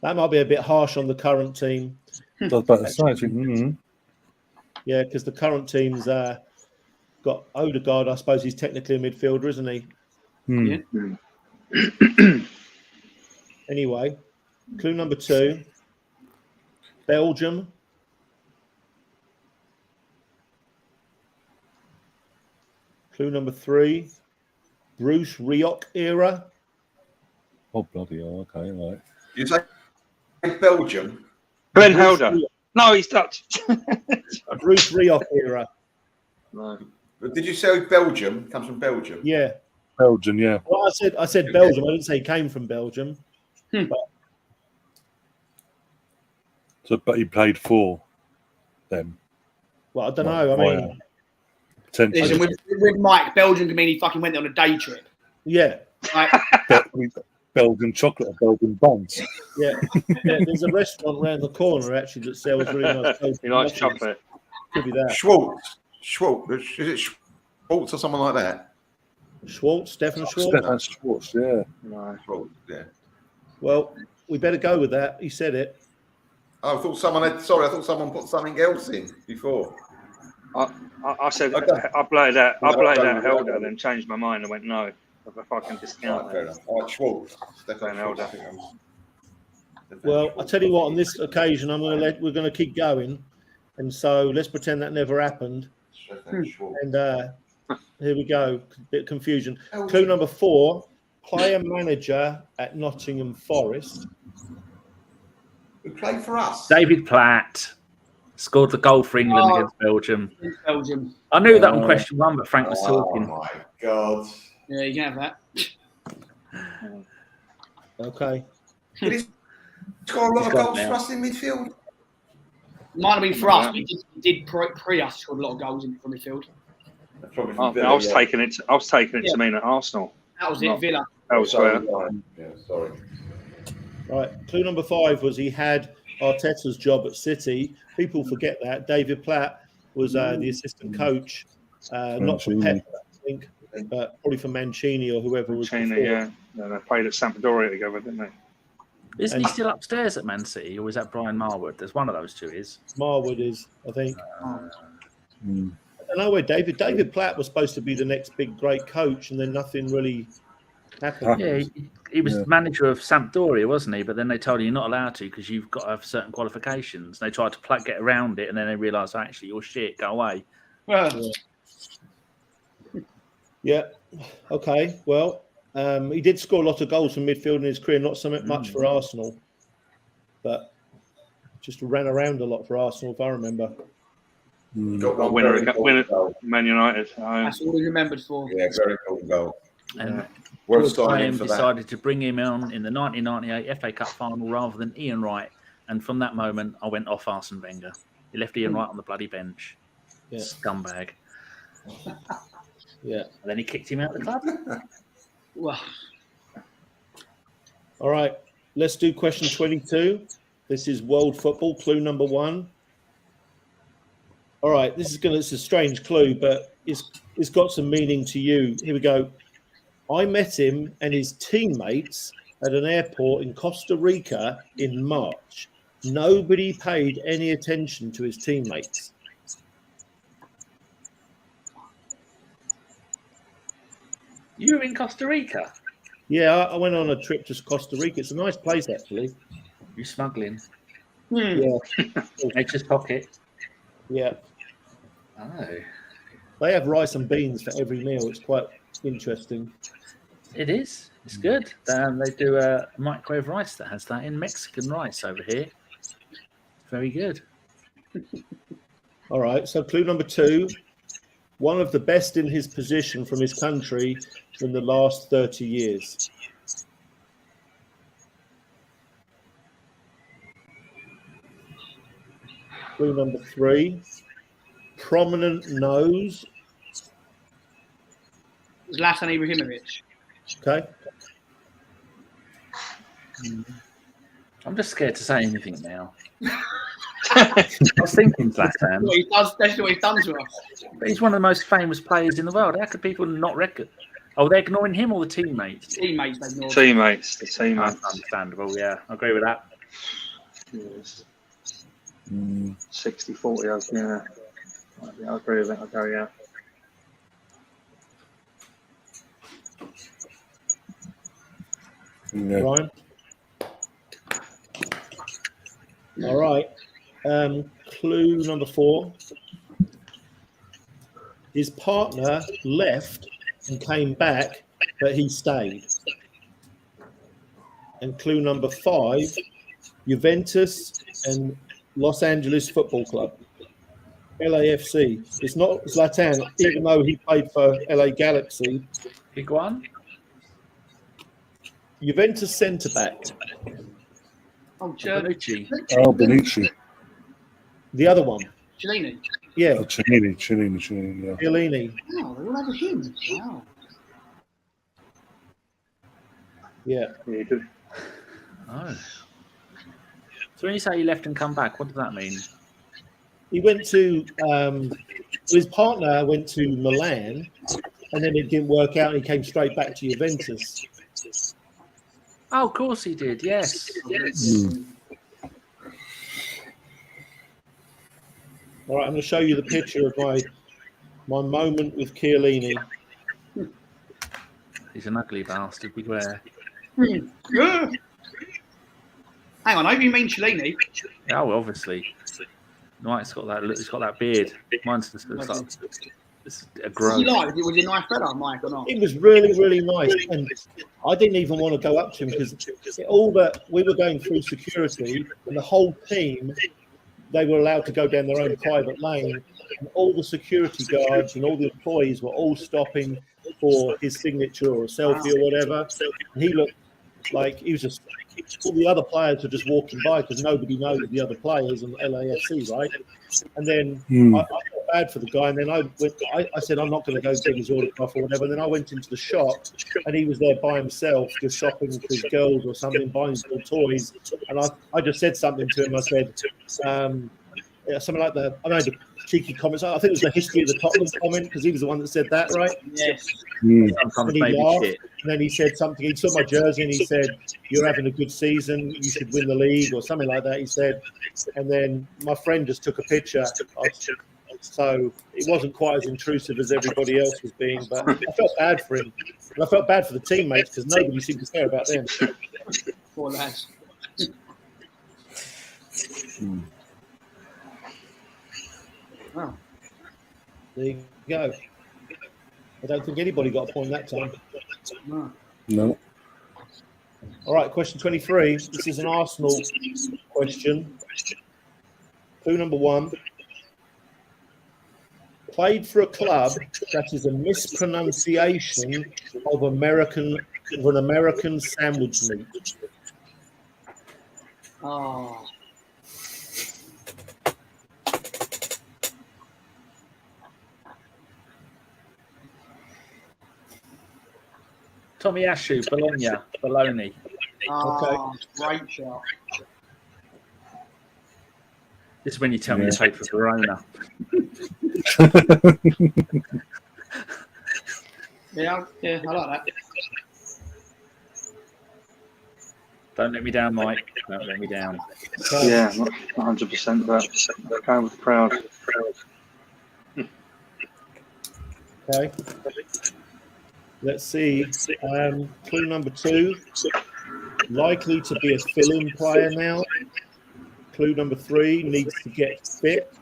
That might be a bit harsh on the current team. That's about the science. Mm-hmm. Yeah, because the current team's got Odegaard. I suppose he's technically a midfielder, isn't he? Hmm. Yeah. Anyway, clue number 2. Belgium. Clue number 3. Bruce Rioch era. Oh, bloody hell. Okay, right. You say Belgium? Glenn Helder. No, he's Dutch. Bruce Rioch era. No. Did you say Belgium? Comes from Belgium. Yeah. Belgian, yeah. Well, I said Belgium. I didn't say he came from Belgium. So, but he played for them. Well, I don't know. I mean, Potentially. Listen, with Mike, Belgium can mean he fucking went on a day trip. yeah. Like, Belgian chocolate or Belgian buns. Yeah. There's a restaurant around the corner actually that sells really nice Belgian He likes muffins. chocolate. Could be that. Schwartz. Is it Schwartz or someone like that? Schwartz, Stefan Schwartz. Stefan Schwartz, yeah. No. Schwartz, yeah. Well, we better go with that. He said it. Oh, I thought someone put something else in before. I said Okay. I played that. I played that Okay. Helder, then changed my mind and went no. If I can discount Right, fair that. enough. All right, Schwartz. Glenn Stefan Schwartz. Helder. Well, I tell you what. On this occasion, we're going to keep going, and so let's pretend that never happened. Stefan Schwartz. And here we go. Bit of confusion. Clue number 4: player manager at Nottingham Forest. Who played for us? David Platt scored the goal for England Oh. against Belgium. Belgium. I knew that on question 1, but Frank was Oh talking. my God. Yeah, you can have that. Okay. Did he score a lot He's of got goals now. for us in midfield? Might have been for us, but he did pre us scored a lot of goals in from midfield. Probably I from Villa, was yeah. taking it. I was taking it to mean at Arsenal. That was No. it, Villa. Elsewhere. Yeah, sorry. Right. Clue number 5 was he had Arteta's job at City. People forget that. David Platt was the assistant coach, not for Mancini. Pep, I think, but probably for Mancini or whoever was China, before. yeah. They played at Sampdoria together, didn't they? Isn't he still upstairs at Man City, or is that Brian Marwood? There's one of those two is. Marwood is, I think. Mm. I don't know where David Platt was supposed to be the next big great coach, and then nothing really happened. Yeah, he was Yeah. manager of Sampdoria, wasn't he? But then they told him you're not allowed to because you've got to have certain qualifications. They tried to get around it, and then they realised, actually, you're shit, go away. Well, Yeah. Okay. Well, he did score a lot of goals from midfield in his career, not so much for Arsenal. But Just ran around a lot for Arsenal, if I remember. Got one Winner, very important winner, goal. Man United. That's all he's remembered for. Yeah, very important goal. And Worth George signing Graham for that. decided to bring him on in the 1998 FA Cup final rather than Ian Wright. And from that moment, I went off Arsene Wenger. He left Ian Wright on the bloody bench. Yeah. Scumbag. Yeah. And then he kicked him out of the club. Well, All right. Let's do question 22. This is world football. Clue number 1. All right. It's a strange clue, but it's got some meaning to you. Here we go. I met him and his teammates at an airport in Costa Rica in March. Nobody paid any attention to his teammates. You were in Costa Rica? Yeah, I went on a trip to Costa Rica. It's a nice place, actually. You smuggling? Yeah, Nature's pocket. yeah. Oh. They have rice and beans for every meal. It's quite interesting. It is. It's good. They do a microwave rice that has that in Mexican rice over here. Very good. All right. So clue number 2. One of the best in his position from his country in the last 30 years. Clue number 3. Prominent nose. Zlatan Ibrahimovic. Okay. I'm just scared to say anything now. I was thinking Zlatan. Well, he does, that's what he's done to us. But he's one of the most famous players in the world. How could people not reckon? Oh, they're ignoring him or the teammates? Teammates, they ignored. Teammates, the teammates. That's understandable, yeah. I agree with that. Yes. 60-40, yeah. I agree with it. I'll go, yeah. Yeah. Ryan. All right. Clue number 4. His partner left and came back, but he stayed. And clue number 5, Juventus and Los Angeles Football Club, LAFC. It's not Zlatan, even though he played for LA Galaxy. Higuain? Juventus centre-back. Oh, Germany. Bonucci. Oh, Bonucci. The other one. Cellini. Yeah, Oh, Cellini, yeah. Chiellini. Wow, they all had him. Wow. Yeah. Yeah, you do. Oh. So when you say he left and come back, what does that mean? He went to his partner went to Milan, and then it didn't work out. And he came straight back to Juventus. Oh, of course he did. Yes. All right, I'm going to show you the picture of my moment with Chiellini. He's an ugly bastard. Beware. Yeah. Hang on, I hope you mean Cellini. Yeah, well, obviously. Mike's got that. He's got that beard. Mine's just looks like it's a Was growth. he like? Was he a nice fella, Mike, or not? It was really, really nice, and I didn't even want to go up to him because all that we were going through security, and the whole team, they were allowed to go down their own private lane, and all the security guards and all the employees were all stopping for his signature or a selfie or whatever. And he looked like he was just. All the other players were just walking by because nobody knows the other players in LAFC, right? And then I felt bad for the guy. And then I said, I'm not going to go get his autograph or whatever. And then I went into the shop and he was there by himself, just shopping for his girls or something, buying his little toys. And I just said something to him. I said, something like that. I made a cheeky comment. I think it was the history of the Tottenham comment because he was the one that said that, right? Yes. Sometimes And he maybe laughed, shit. and then he said something. He saw my jersey and he said, "You're having a good season. You should win the league," or something like that. He said, and then my friend just took a picture. So it wasn't quite as intrusive as everybody else was being, but I felt bad for him, and I felt bad for the teammates because nobody seemed to care about them. Poor lads. Wow. There you go. I don't think anybody got a point that time. No. No. All right, question 23. This is an Arsenal question. Clue number 1. Played for a club that is a mispronunciation of an American sandwich meat. Oh. Tommy Ashu, Bologna. Oh, great shot. This is when you tell me to take for Verona. Yeah, I like that. Don't let me down, Mike. Don't let me down. Yeah, not 100%, but going with proud. Okay. Let's see. Clue number 2. Likely to be a fill-in player now. Clue number 3. Needs to get fit.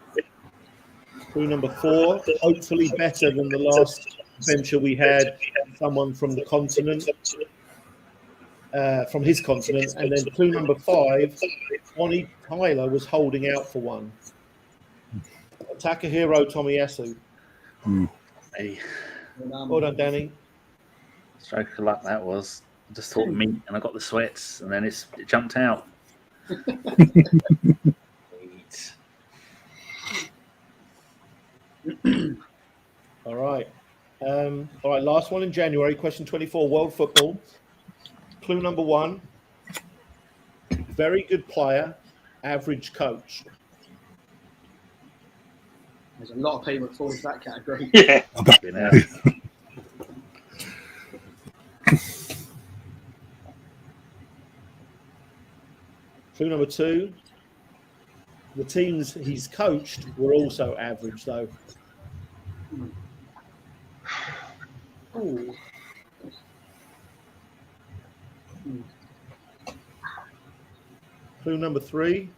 Clue number 4. Hopefully better than the last venture we had. Someone from the continent. From his continent. And then clue number 5. Bonnie Tyler was holding out for one. Takahiro Tomiyasu. Hey, Well done, Danny. stroke of luck that was. I just thought meat and I got the sweats and then it jumped out. Meat. All right. Last one in January. Question 24, World Football. Clue number 1. Very good player, average coach. There's a lot of people that fall into that category. Yeah. You know. Clue number 2. The teams he's coached were also average, though. Ooh. Clue number 3.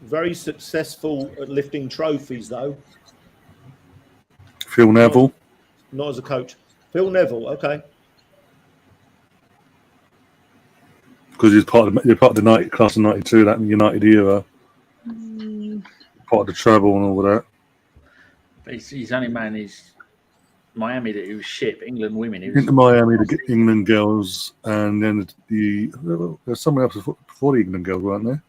Very successful at lifting trophies, though. Phil Neville. Not as a coach. Phil Neville, okay. Because he's part of the class of '92, that United era. Part of the treble and all of that. But he's only managed Miami that he was shit. But England women, he was Into Miami, the England girls, and then there's someone else before the England girls, weren't there?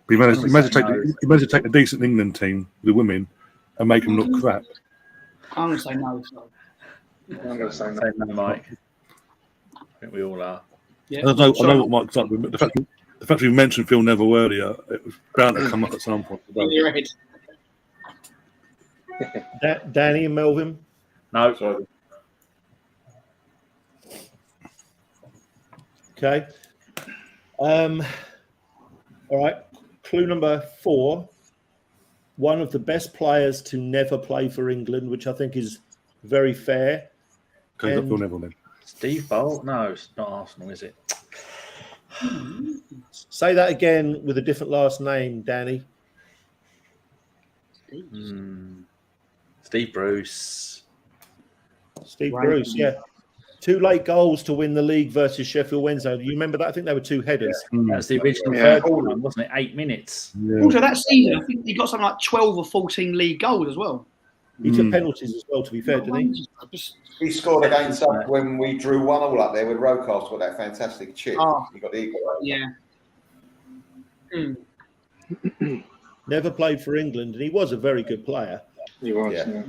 But he managed to take a decent England team, the women, and make them look crap. I'm going to say no. So. I'm going to say no. Same no, Mike. I think we all are. Yeah. I know what Mike's up with, but the fact we mentioned Phil Neville earlier, it was bound to come up at some point. In your head. Danny and Melvin. No. So, Okay. All right. Clue number 4. One of the best players to never play for England, which I think is very fair. Okay, And- Phil Neville then. Steve Bolt? No, it's not Arsenal, is it? Say that again with a different last name, Danny. Steve Bruce. Steve Right. Bruce, yeah. 2 late goals to win the league versus Sheffield Wednesday. Do you remember that? I think they were 2 headers. That's the original Yeah. third one, wasn't it? 8 minutes. Yeah. Also, that season, I think he got something like 12 or 14 league goals as well. He took penalties as well, to be fair, didn't he? He scored against us when we drew 1-1 up there with Rocast got that fantastic chip. Oh. He got the equal. Yeah. Never played for England, and he was a very good player. He was. Yeah. Yeah.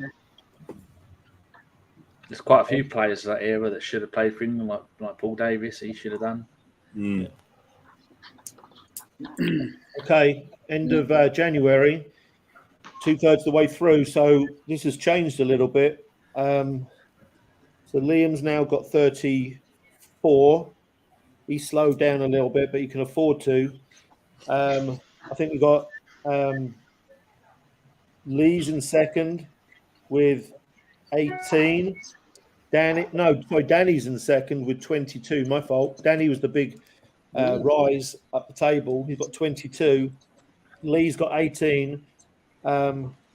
There's quite a few players of that era that should have played for England, like Paul Davis. He should have done. Okay, end of January, 2/3 the way through. So this has changed a little bit. So Liam's now got 34. He slowed down a little bit, but he can afford to. I think we've got Lee's in second with 18. Danny's in second with 22. My fault. Danny was the big rise up the table. He's got 22. Lee's got 18.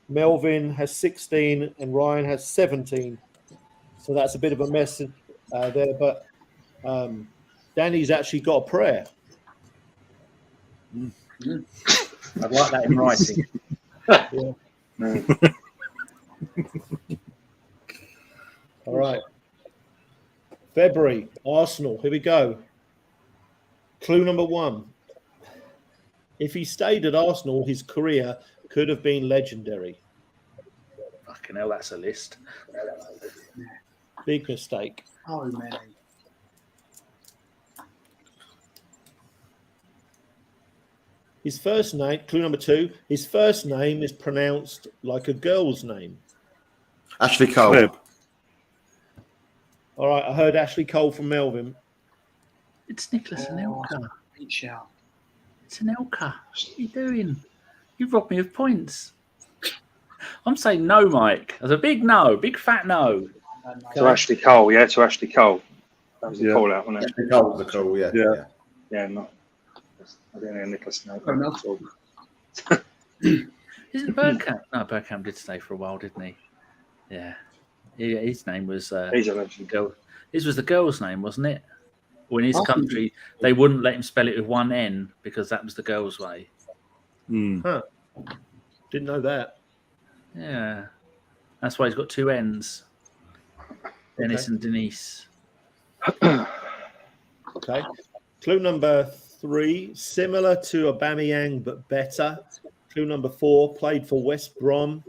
Melvin has 16 and Ryan has 17. So that's a bit of a mess there. But Danny's actually got a prayer. I'd like that in writing. All right. February, Arsenal. Here we go. Clue number 1. If he stayed at Arsenal, his career could have been legendary. Fucking hell, that's a list. Big mistake. Oh, man. His first name, clue number 2, his first name is pronounced like a girl's name. Ashley Cole. Webb. All right, I heard Ashley Cole from Melvin. It's Nicholas Anelka. Great shout. It's Anelka. What are you doing? You've robbed me of points. I'm saying no, Mike. That's a big no, big fat no. To Ashley Cole, yeah, to Ashley Cole. That was the call out, wasn't it? Ashley Cole's the call, yeah. Yeah. Yeah, no. I didn't hear Nicholas Fair Anelka. enough. Isn't Bergkamp? No, Bergkamp did stay for a while, didn't he? Yeah. His name was He's a legend. girl. His was the girl's name, wasn't it? Well, in his country, they wouldn't let him spell it with one N because that was the girl's way. Mm. Didn't know that. Yeah. That's why he's got 2 N's. Dennis and Denise. Okay. Clue number 3, similar to Aubameyang but better. Clue number 4, played for West Brom.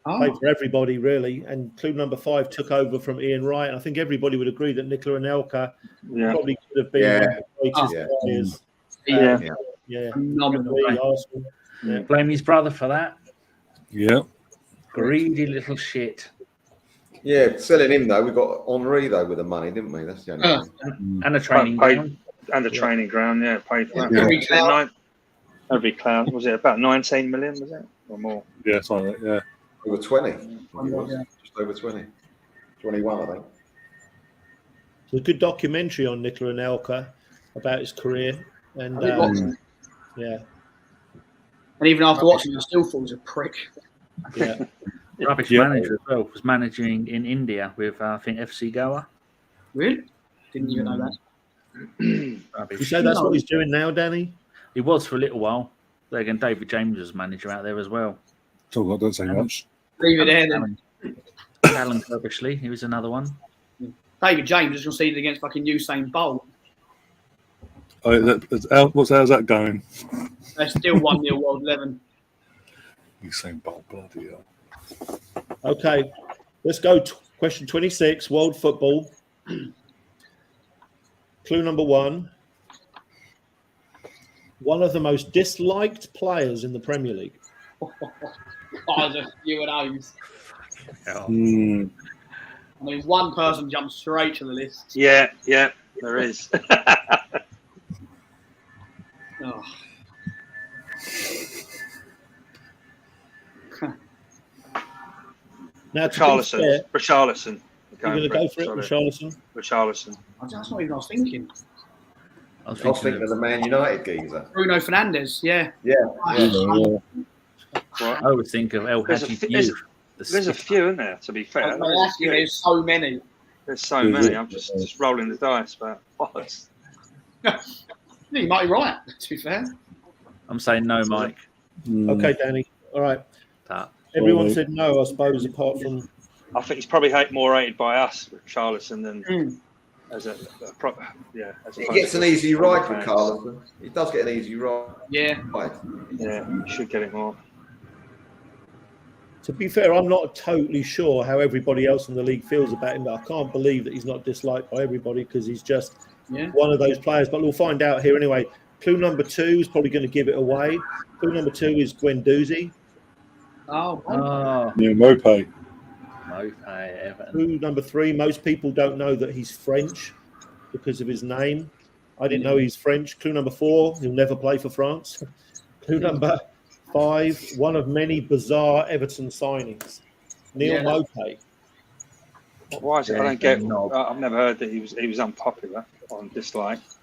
Played for everybody, really. And clue number 5 took over from Ian Wright. And I think everybody would agree that Nicola Anelka Yeah. probably could have been one of the greatest players. Yeah. Phenomenal. Arsenal. Yeah. Blame his brother for that. Yeah. Greedy little shit. Yeah, selling him though, we got Henri though with the money, didn't we? That's the only thing. And a training ground. And the training ground, yeah, paid for that. Every cloud. Every cloud. Was it about 19 million, was it? Or more? Yeah, something like that, yeah. Over 20. I think it was. Just over 20. 21, I think. There's a good documentary on Nicola Anelka about his career. And yeah. And even after watching, I still thought he was a prick. Yeah. Rubbish Yeah. manager as well. Was managing in India with, I think, FC Goa. Really? Didn't even know that. Rubbish. You say that's what he's doing now, Danny? He was for a little while. Then again, David James was manager out there as well. Talk about, don't say much. Leave it there then. Alan Kirbishley, he was another one. David James is conceded against fucking Usain Bolt. Oh, how's that going? They're still 1-0 World 11. You saying Bolt, bloody hell. Okay. Let's go. Question 26, world football. Clue number 1. One of the most disliked players in the Premier League. Oh, there's a few of those. Mm. I mean, one person jumps straight to the list. Yeah, there is. Oh. Now, to be Richarlison. fair, Richarlison. you're going to go for it, Richarlison? Richarlison. That's not even what I was thinking. I was I was thinking thinking of the Man United geezer. Bruno Fernandes, yeah. Yeah. I always think of El There's a Hadji few- Diouf. There's a few, isn't there, to be fair? There's so many. There's so many. I'm just rolling the dice, but what? You might be right, to be fair. I'm saying no, Mike. Okay, Danny. All right. That. Everyone Sorry. said no, I suppose, apart from... I think he's probably more rated by us, Richarlison, than as a proper. Yeah, as He gets an easy ride with Carlton. He does get an easy ride. Yeah. Yeah, he should get it more. To be fair, I'm not totally sure how everybody else in the league feels about him, but I can't believe that he's not disliked by everybody because he's just one of those players. But we'll find out here anyway. Clue number 2 is probably going to give it away. Clue number 2 is Guendouzi. Oh, Yeah, Mope. Everton. Clue number 3, most people don't know that he's French because of his name. I didn't know he's French. Clue number 4, he'll never play for France. Clue number 5, one of many bizarre Everton signings. Neil Maupay. Why is it? I don't get. I've never heard that he was unpopular or disliked.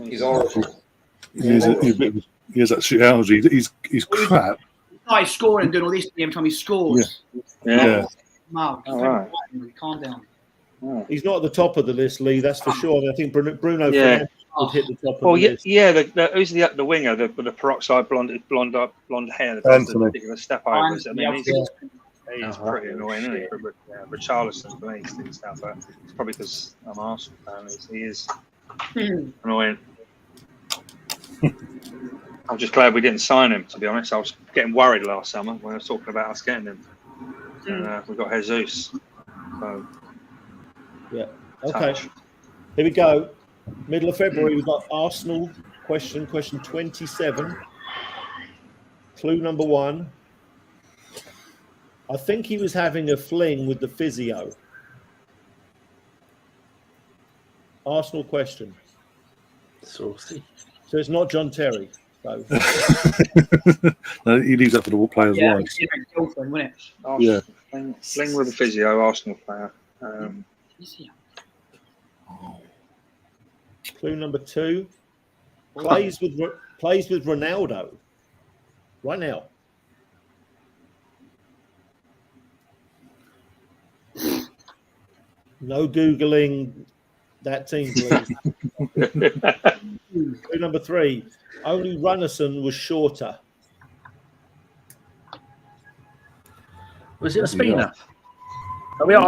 He's horrible. He has that shit allergy. He's crap. He's scoring and doing all this every time he scores. Yeah. Mark, All right. calm down. He's not at the top of the list, Lee. That's for sure. And I think Bruno Yeah. Fernandes would hit the top of Well, the yeah, list. yeah. Who's the winger? The peroxide blonde hair. That does the Anthony. ridiculous step overs. I mean, he's Oh, pretty annoying, isn't he? But Charleston, for me, sticks out. But it's probably because I'm Arsenal fan. He is annoying. I'm just glad we didn't sign him. To be honest, I was getting worried last summer when I was talking about us getting him. And we got Jesus. So, Yeah. Okay. Here we go. Middle of February, we've got Arsenal question 27. Clue number 1. I think he was having a fling with the physio. Arsenal question. Saucy. So it's not John Terry. So No, he leaves that for the players' Yeah, wives. it's your girlfriend, wasn't it? Arsenal, fling with the physio, Arsenal player. clue number 2. Plays with Ronaldo right now. No Googling that team, please. Clue number 3. Only Runnison was shorter. Was it a spinner? Are we on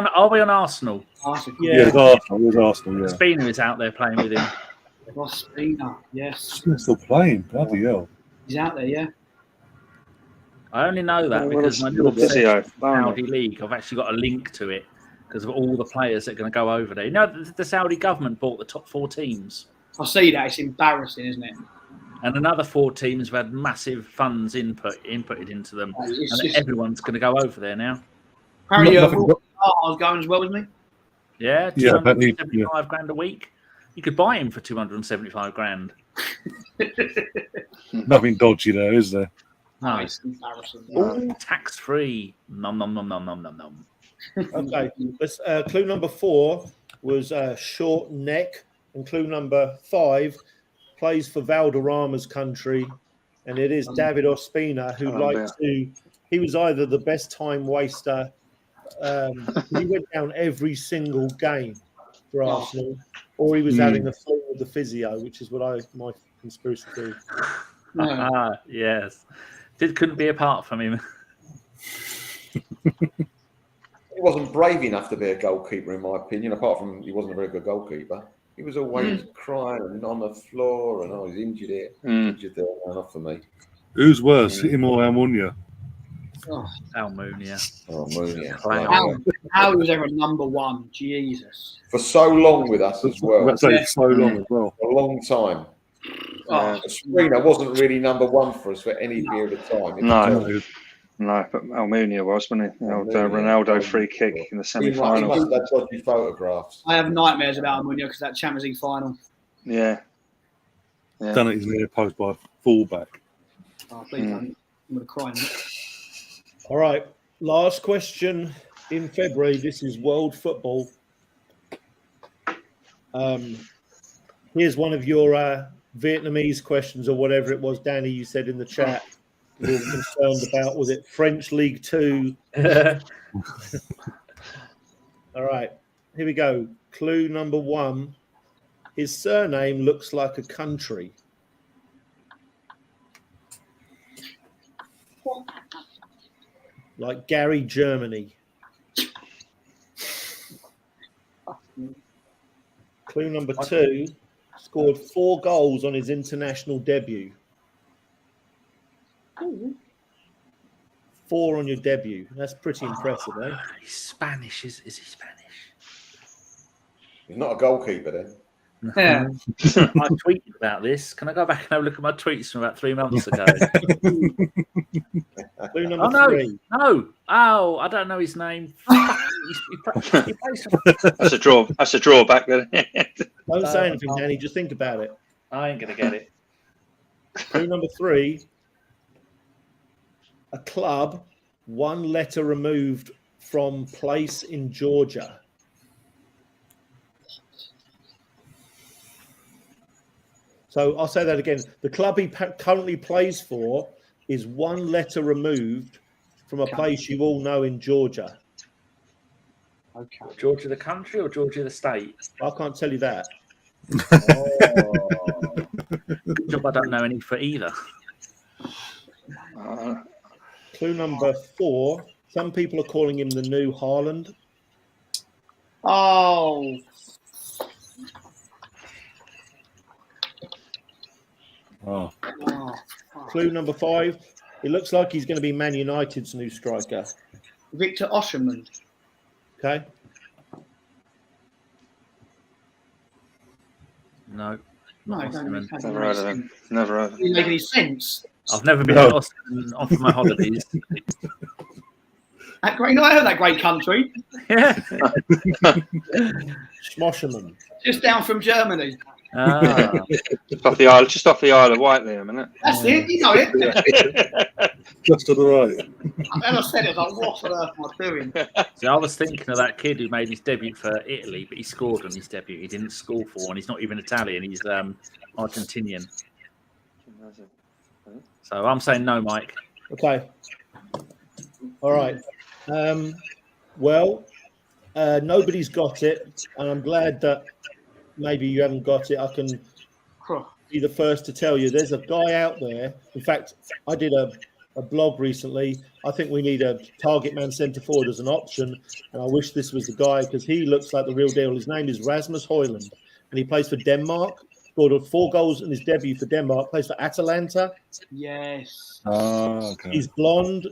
Arsenal? Arsenal. Yeah, it's Arsenal. It was Arsenal, yeah. Spina is out there playing with him. Ross Spina, yes. He's still playing. Bloody hell. He's out there, yeah. I only know that because my little Saudi league, I've actually got a link to it because of all the players that are going to go over there. You know, the Saudi government bought the top 4 teams. I see that. It's embarrassing, isn't it? And another 4 teams have had massive funds inputted into them. It's And just- everyone's going to go over there now. Apparently, Nothing- I was going as well as me. Yeah, Yeah, but 275 grand a week. You could buy him for 275 grand. Nothing dodgy there, is there? No. It's embarrassing. All tax free. Nom nom nom nom nom nom nom. Okay. Let's, clue number 4 was short neck, and clue number 5 plays for Valderrama's country, and it is David Ospina, who liked to. He was either the best time waster. He went down every single game for Arsenal, or he was having a fling with the physio, which is what my conspiracy theory. Ah, yes. Couldn't be apart from him. He wasn't brave enough to be a goalkeeper, in my opinion, apart from he wasn't a very good goalkeeper. He was always crying and on the floor, and I was injured here, injured there. Enough for me. Who's worse, him or Almunia? Almunia. Oh, Mooney. How he was ever number 1? Jesus. For so long with us as well. That's like so long as well. For a long time. Oh, Spina wasn't really number 1 for us for any period of time. No, but Almunia was, wasn't he? Ronaldo free kick in the He semi-final. must have dodgy photographs. I have nightmares about Almunia because that Champions League final. Yeah. Done it in the near post by a fullback. Oh, please don't. I'm going to cry. All right. Last question in February. This is world football. Here's one of your Vietnamese questions or whatever it was, Danny, you said in the chat. You were concerned about, was it French League 2? All right. Here we go. Clue number 1. His surname looks like a country. Like Gary, Germany. Clue number 2. Scored 4 goals on his international debut. 4 on your debut. That's pretty impressive, eh? He's Spanish. Is he Spanish? He's not a goalkeeper then. Yeah. I tweeted about this. Can I go back and have a look at my tweets from about 3 months ago? Clue number 3. No. Oh, I don't know his name. He plays for... That's a draw. That's a drawback then. Don't say anything, Danny. Just think about it. I ain't going to get it. Clue number 3. A club 1 letter removed from place in Georgia. So I'll say that again. The club he currently plays for is 1 letter removed from a place you all know in Georgia. Okay. Georgia the country or Georgia the state? I can't tell you that. Oh. Good job I don't know any for either. Clue number 4. Some people are calling him the new Haaland. Oh. Oh, Oh. Clue number 5. It looks like he's going to be Man United's new striker. Victor Osimhen. Okay. No. No, not don't Osimhen. make Never heard of him. Never heard of him. Didn't make any sense. I've never been No. to Austin on for my holidays. That great, I heard that great country. Yeah. Schmoscherman. Just down from Germany. Ah. Just off the Isle of Wight, Liam, isn't it? That's it. You know it. just to the right. As I said, it was like, what on earth am I doing? See, I was thinking of that kid who made his debut for Italy, but he scored on his debut. He didn't score for, and he's not even Italian. He's Argentinian. So I'm saying no, Mike. Okay. All right. Well, nobody's got it, and I'm glad that maybe you haven't got it. I can be the first to tell you there's a guy out there. In fact, I did a blog recently. I think we need a target man centre forward as an option, and I wish this was the guy because he looks like the real deal. His name is Rasmus Højlund, and he plays for Denmark. Scored 4 goals in his debut for Denmark. Plays for Atalanta. Yes. Oh, okay. He's blonde,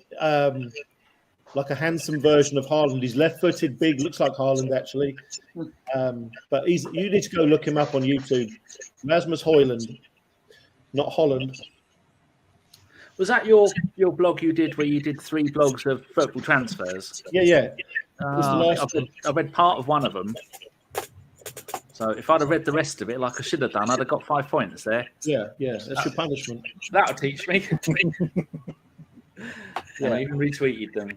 like a handsome version of Haaland. He's left-footed, big, looks like Haaland actually. But you need to go look him up on YouTube. Rasmus Højlund, not Holland. Was that your blog you did where you did 3 blogs of football transfers? Yeah. It's the last I read part of one of them. So if I'd have read the rest of it like I should have done, I'd have got 5 points there. Yeah. That's your punishment. That'll teach me. Yeah, I even retweeted them.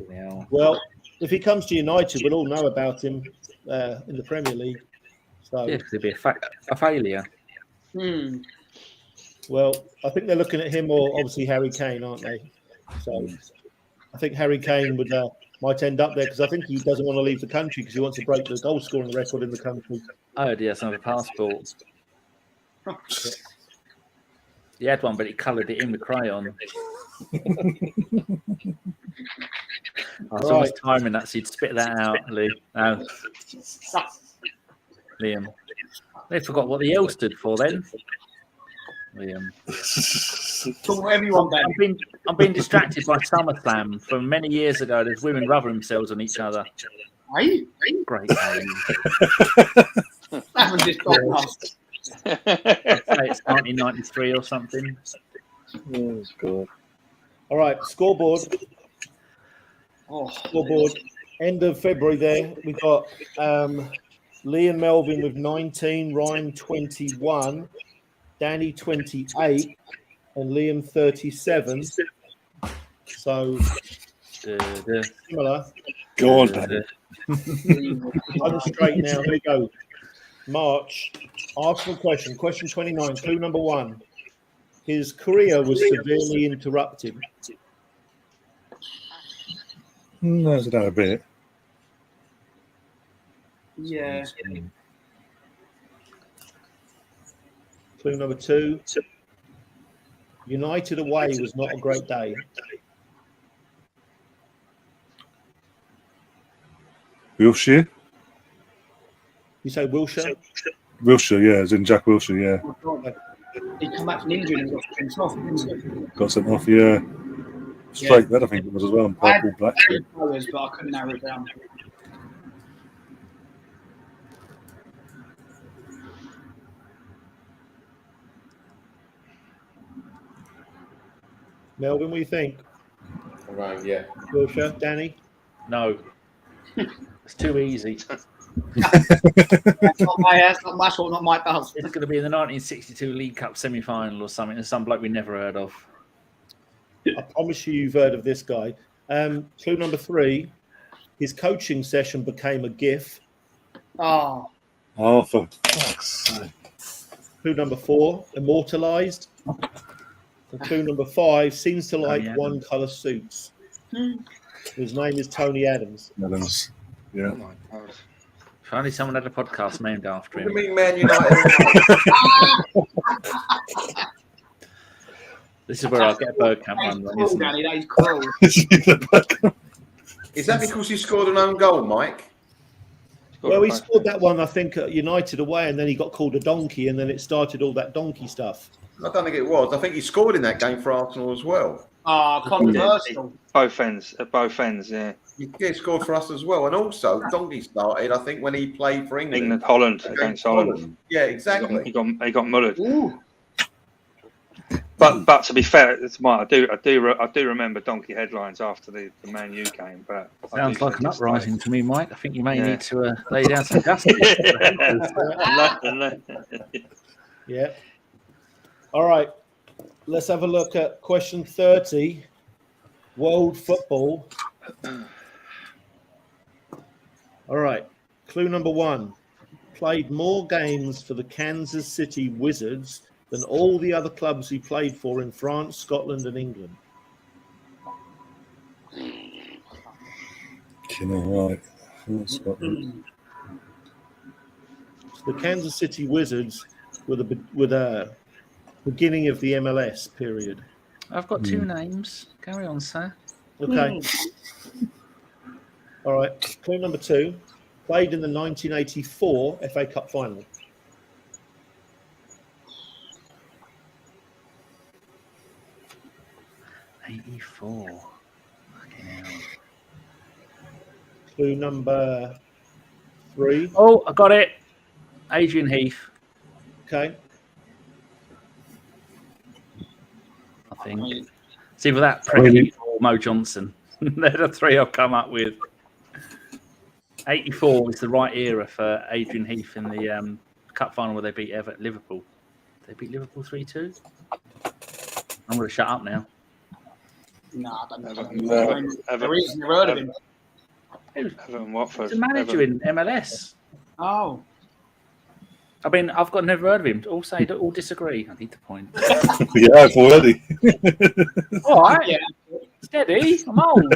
Yeah. Well, if he comes to United, we'll all know about him in the Premier League. So, Yeah, because it'd be a failure. well, I think they're looking at him or obviously Harry Kane, aren't they? So I think Harry Kane might end up there because I think he doesn't want to leave the country because he wants to break the goal scoring record in the country. Oh, he has another passport. He had one, but he coloured it in with crayon. I was almost timing that, so you'd spit that out, Liam. They forgot what the L stood for then. Liam. Talk whatever you want, Ben. I'm being distracted by SummerSlam from many years ago. There's women rubbing themselves on each other. Hey? Great game. That was just podcast. I'd say it's 1993 or something. Oh, God. All right, scoreboard. Oh, Scoreboard. End of February there. We've got Lee and Melvin with 19, Ryan 21, Danny 28, and Liam 37. So similar. Go on, Danny. I'm straight now. Here we go. March. Arsenal question. Question 29. Clue number 1. His career was severely interrupted. That's that a bit. yeah. Clue number 2. United away was not a great day. Wilshere? You say Wilshere? Wilshere, yeah, as in Jack Wilshere, yeah. Oh, God. He come back from injury and got sent off, didn't he? Got sent off, yeah. Straight red, I think it was as well, and I had purple, black. colours, but I couldn't narrow it down. Melvin, what do you think? I'm going, yeah. Wilshere? Danny? No. It's too easy. That's not what Mike does. It's going to be in the 1962 League Cup semi-final or something. There's some bloke we never heard of. I promise you've heard of this guy. Clue number 3. His coaching session became a GIF. Oh, Oh, for fuck's sake. Clue number 4. Immortalised. And clue number 5. Seems to like Adams. one-colour suits. His name is Tony Adams. Adams. Yeah. Oh my God. If only someone had a podcast named after What do him. you mean, Man United? This is where I get a Bergkamp run, That is isn't cruel, it? Danny. That is cruel. Is that because he scored an own goal, Mike? Well, he scored that one, I think, at United away, and then he got called a donkey, and then it started all that donkey stuff. I don't think it was. I think he scored in that game for Arsenal as well. Oh, controversial. Both ends, at both ends, yeah. He scored for us as well. And also, Donkey started, I think, when he played for England. Holland against Holland. Yeah, exactly. He got mullered. Ooh. But to be fair, it's I do remember donkey headlines after the Man U game. But Sounds like an uprising to me, Mike. I think you may need to lay down some justice. Yeah. All right. Let's have a look at question 30. World football. All right. Clue number 1. Played more games for the Kansas City Wizards than all the other clubs he played for in France, Scotland, and England. Right. The Kansas City Wizards were the beginning of the MLS period. I've got 2 names. Carry on, sir. Okay. All right. Clue number 2. Played in the 1984 FA Cup final. '84. Fucking hell. Clue number 3. Oh, I got it. Adrian Heath, Okay. I think. It's either that Preki or Mo Johnson. They're the 3 I've come up with. 84 is the right era for Adrian Heath in the cup final where they beat Liverpool. They beat Liverpool 3-2. I'm going to shut up now. No, I don't know. The reason you heard of him. Everton Watford. He's a manager in MLS. Oh. I mean, I've never heard of him. All disagree. I need the point. Yeah, I've already. All right. Yeah. Steady. I'm old.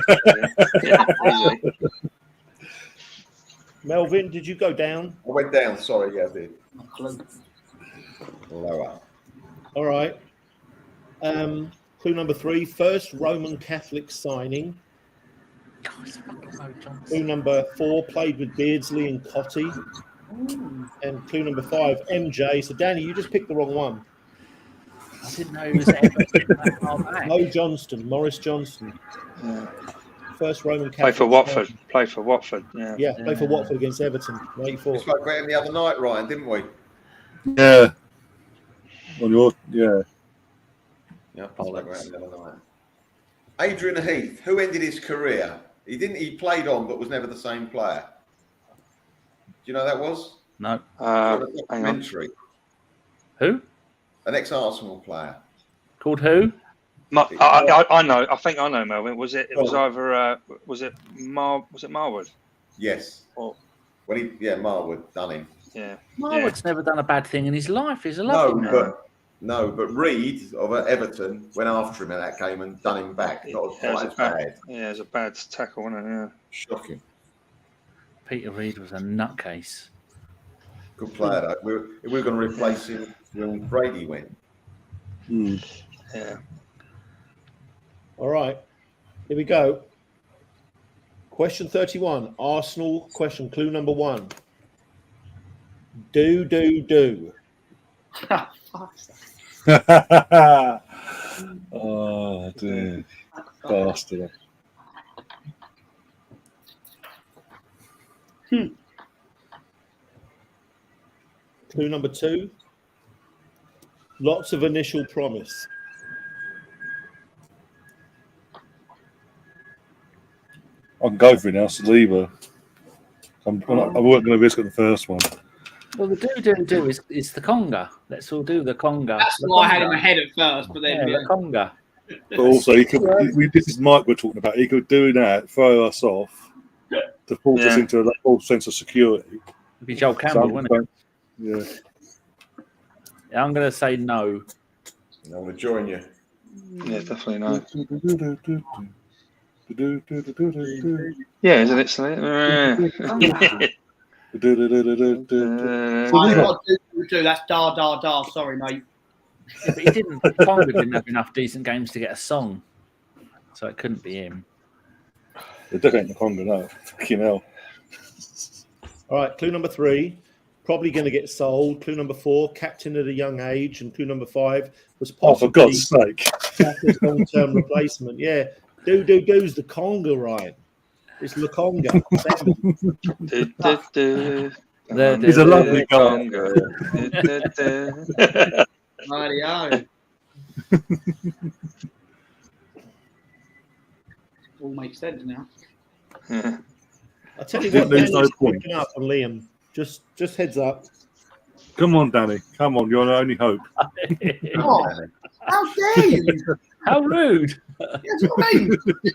Melvin, did you go down? I went down. Sorry, yeah, I did. Lower. All right. Clue number 3. First Roman Catholic signing. Clue number 4. Played with Beardsley and Cottee. And clue number 5. MJ. So, Danny, you just picked the wrong one. I didn't know he was Everton that far back. Mo Johnston. Morris Johnston. First Roman Catholic. Play for Watford. Yeah. Yeah, played for Watford against Everton in 84. We spoke about him the other night, Ryan, didn't we? Yeah. On your, yeah. Yeah, spoke about him the other night. Adrian Heath, who ended his career? He played on, but was never the same player. Do you know who that was? No. Documentary. Who? An ex-Arsenal player. Called who? I know. I think I know, Melvin. Was it either was it Marwood? Yes. Or Marwood done him. Yeah. Marwood's never done a bad thing in his life. He's a lovely man. But Reed of Everton went after him in that game and done him back. Not quite as bad. Yeah, it was a bad tackle, wasn't it? Yeah. Shocking. Peter Reed was a nutcase. Good player, though. We're going to replace him when Brady went. Yeah. All right. Here we go. Question 31. Arsenal question. Clue number 1. Do. Oh, dear. Bastard. Clue number 2. Lots of initial promise. I can go for it now, Saliba. I weren't going to risk it the first one. Well, the do is the conga. Let's all do the conga. That's why I had in my head at first, but then the conga. But also, he could. This is Mike we're talking about. He could do that, throw us off, to force us into a false sense of security. It'd be Joel Campbell, wouldn't it? Yeah. Yeah, I'm going to say no. I want to join you. Yeah, definitely no. Yeah, isn't it? That's da. Sorry, mate. Yeah, but Conga didn't have enough decent games to get a song, so it couldn't be him. It definitely ain't the Conga, no. Fucking hell. All right, clue number 3, probably going to get sold. Clue number 4, captain at a young age. And clue number 5 was Oh, for possibly God's sake. Saka's long-term replacement. Yeah, do's the Conga, Ryan. It's the Conga. He's a lovely guy. Mario. All makes sense now. I tell you Didn't what, lose no Danny's point. picking up on Liam. Just heads up. Come on, Danny. Come on, you're our only hope. Oh, how dare you? How rude! That's what I mean.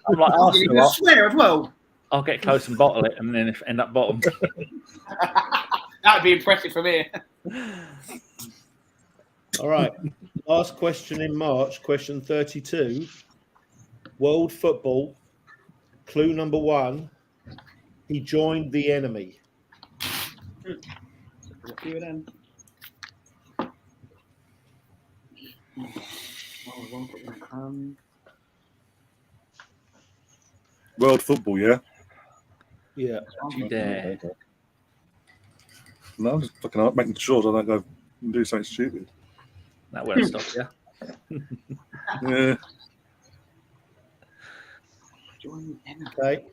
I'm like You're Arsenal. going to swear as well. I'll get close and bottle it, and then end up bottom. That would be impressive from here. All right. Last question in March, question 32. World football. Clue number 1. He joined the enemy. A few of them. World football, yeah? Yeah. Don't you dare. No, I'm just fucking making sure I don't go and do something stupid. That won't stop you. Yeah. Okay.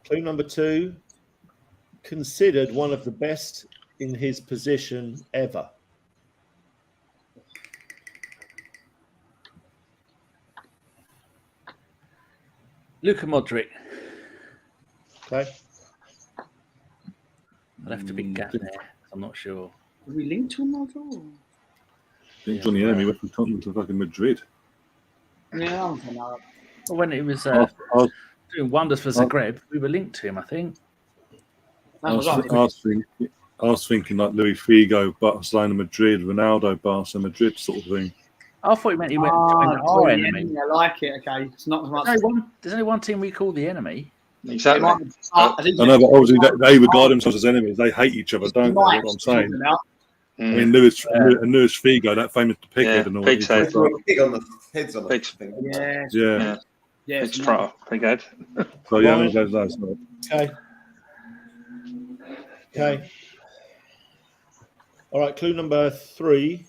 Clue number 2. Considered one of the best in his position ever. Luka Modric. Okay. I'd have to be gap there. I'm not sure. Are we linked to him at all? I think Johnny Enemy went from Tottenham to fucking Madrid. Yeah, I don't know. Well, when he was I doing wonders for Zagreb, we were linked to him, I think. was thinking like Luis Figo, Barcelona, Madrid, Ronaldo, Barca, Madrid sort of thing. I thought he meant he went to join our enemy. I like it. Okay, it's not as much. There's only one team we call the enemy. Exactly. I know, but obviously they regard themselves as enemies. They hate each other, don't they? That's what I'm saying. I mean, Luis Figo, that famous pighead and all Pig's that. head. Big on the heads on the Pig's- thing. Yeah. Yeah. Pig's trotter. Pig head. So yeah, I mean, that's not. Okay. All right, clue number 3.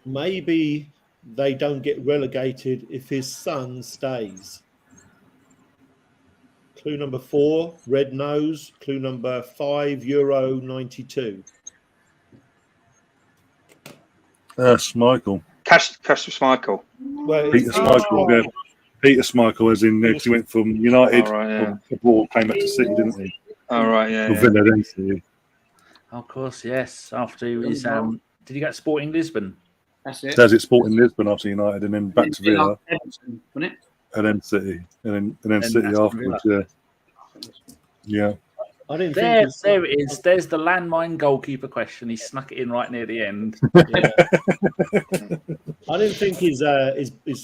Maybe they don't get relegated if his son stays. Clue number 4, red nose. Clue number 5, Euro 92. Schmeichel. Cash Schmeichel. Well, Peter Schmeichel, yeah. Peter Schmeichel, as in, because he went from United, abroad, came back to City, didn't he? Oh, right, yeah. Or Villa, then City. Of course, yes. After his, did he get Sporting Lisbon? That's it. Says it Sporting Lisbon after United, and then back to Villa, Everton, wasn't it? and then City, and then City afterwards. Yeah. I didn't There think it is. There's the landmine goalkeeper question. He snuck it in right near the end. I didn't think his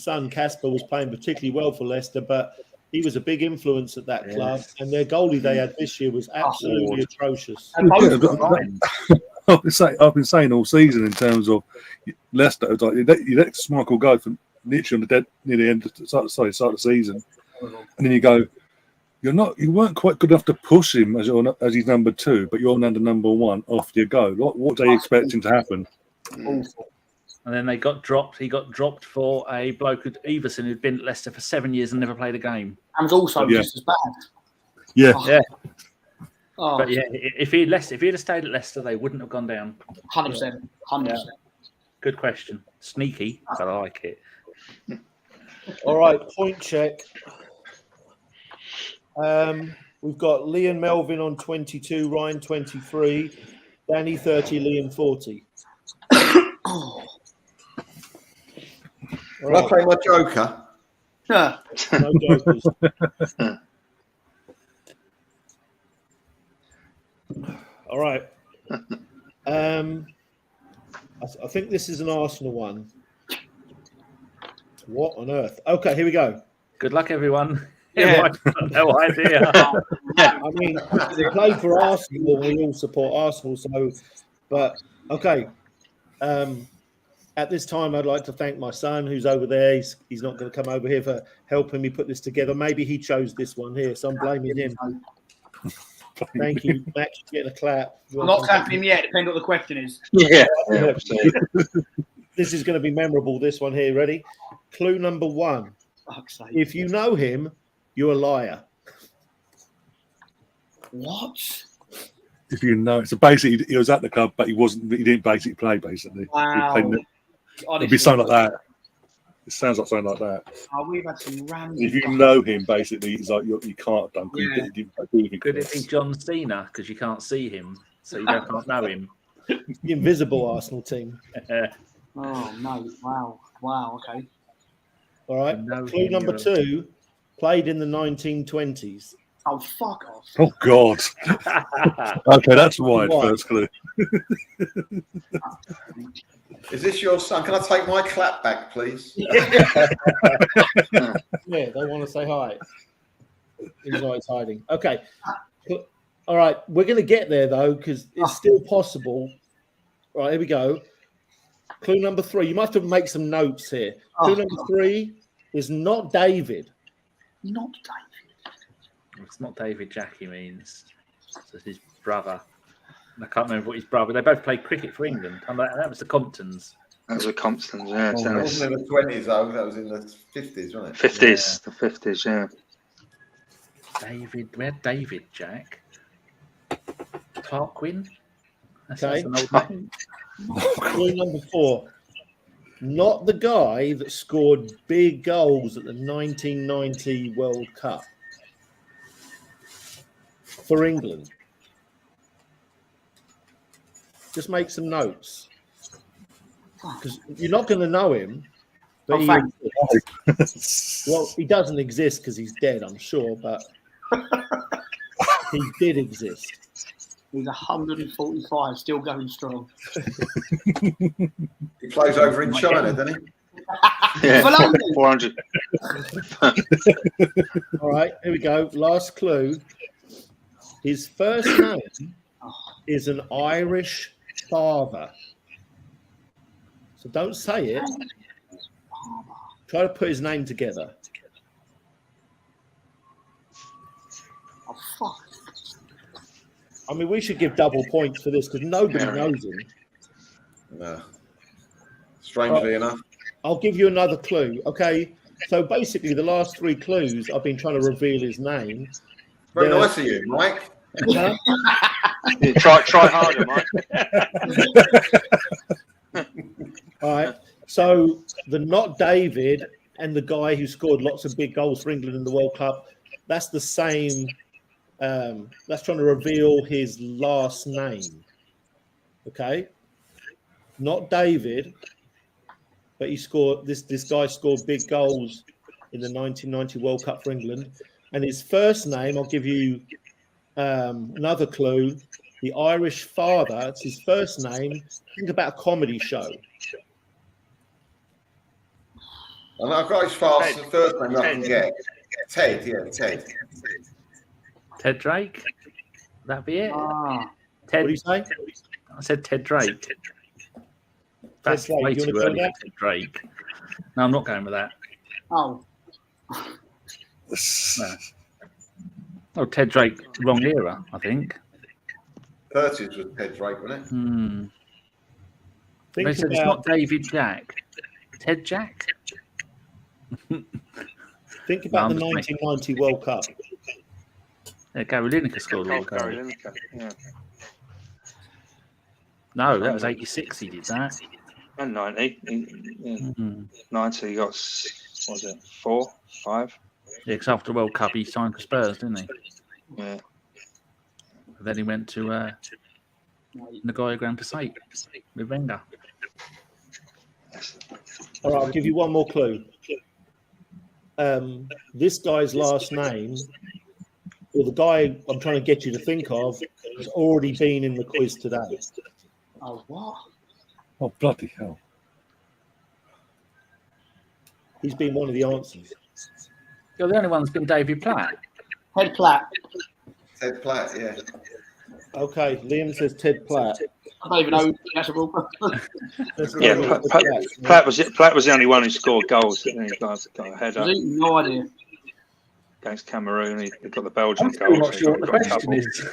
son Casper was playing particularly well for Leicester, but he was a big influence at that club. And their goalie they had this year was absolutely atrocious. I've been saying all season in terms of Leicester. It was like you let Schmeichel go from literally near the end of the start of the season, and then you go, you weren't quite good enough to push him as he's number 2, but you're number 1. Off you go. What do you expect him to happen? And then they got dropped. He got dropped for a bloke called Everson who'd been at Leicester for 7 years and never played a game. And was also just as bad. Yeah. Yeah. Oh, But yeah, if he'd have stayed at Leicester, they wouldn't have gone down. 100%. 100%. Good question. Sneaky, but I like it. All right, point check. We've got Liam Melvin on 22, Ryan 23, Danny 30, Liam 40. Can I play my joker? Yeah. No jokers. All right. I think this is an Arsenal one. What on earth? Okay, here we go. Good luck, everyone. Yeah. I've got no idea. I mean, they play for Arsenal. We all support Arsenal. So, but okay. At this time, I'd like to thank my son who's over there. He's not going to come over here for helping me put this together. Maybe he chose this one here, so I'm blaming him. Thank you, Max. You're getting a clap. I'm not clapping him yet. Depends what the question is. Yeah. This is going to be memorable. This one here. Ready? Clue number 1. Fuck's sake. If you know him, you're a liar. What? If you know, so basically he was at the club, but he wasn't. He didn't basically play. Basically, Wow. He played, it'd be something like that. It sounds like something like that. Oh, we've had some random. If you know him, basically, he's like you can't have done. Yeah. You didn't do anything Could for it us. be John Cena? Because you can't see him, so you can't know him. The invisible Arsenal team. Oh no! Wow! Wow! Okay. All right. No, Clue number you're- 2. Played in the 1920s. Oh fuck off! Oh God. Okay, that's wide. Wide. First clue. Is this your son? Can I take my clap back, please? Yeah, they want to say hi. He's not hiding. Okay. All right. We're going to get there, though, because it's still possible. All right, here we go. Clue number 3. You might have to make some notes here. Clue number 3 is not David. Not David. It's not David Jack, he means. It's his brother. I can't remember what his brother. They both played cricket for England. And that was the Comptons. That was a Compton, yeah. That wasn't in the 20s, though. That was in the 50s, wasn't it? 50s, the 50s, yeah. David, we had David Jack. Tarquin. That's Okay. an old name. Clue number 4. Not the guy that scored big goals at the 1990 World Cup for England. Just make some notes. Because you're not going to know him. But Oh, he thanks. exists. Well, he doesn't exist because he's dead, I'm sure, but he did exist. He's 145, still going strong. He plays over in China, doesn't he? Yeah. For London. 400. All right, here we go. Last clue. His first name is an Irish father. So don't say it. Try to put his name together. Oh fuck! I mean, we should give double points for this because nobody knows him. No. Strangely enough. I'll give you another clue. Okay. So basically, the last 3 clues, I've been trying to reveal his name. Very Yeah. nice of you, Mike. Huh? Yeah, try harder, Mike. All right. So the not David and the guy who scored lots of big goals for England in the World Cup, that's the same. That's trying to reveal his last name. Okay. Not David, but he scored this guy scored big goals in the 1990 World Cup for England. And his first name, I'll give you another clue. The Irish father, it's his first name. Think about a comedy show. And I've got his fast Ted. first name I can Ted. get. Ted, yeah, Ted. Ted Drake? That be it? Ah, Ted, What do you say? I said Ted Drake. That's Drake. way You too wanna go early with for Ted Drake. No, I'm not going with that. oh, No. Oh, Ted Drake, wrong era, I think. 30s was Ted Drake, wasn't it? They Think said it's about, not David Jack. Ted Jack? think about No, the I'm just 1990 World Cup. Yeah, Gary Lineker scored all the Gary goals. Lineker, yeah. No, that was 86 he did that. And 90. Yeah. Mm-hmm. 90, he got, what was it, 4, 5? Yeah, because after the World Cup he signed for Spurs, didn't he? Yeah. And then he went to Nagoya Grand Passaic with Wenger. All right, I'll give you one more clue. This guy's last name, or the guy I'm trying to get you to think of, has already been in the quiz today. oh, what? Oh bloody hell! He's been one of the answers. You're the only one that's been David Platt. Ted Platt. Ted Platt, yeah. Okay, Liam says Ted Platt. I don't even know. That's a rule. Yeah, Platt was the only one who scored goals. He got a header No idea. against Cameroon. He got the Belgian I'm still goal. not sure what the question is.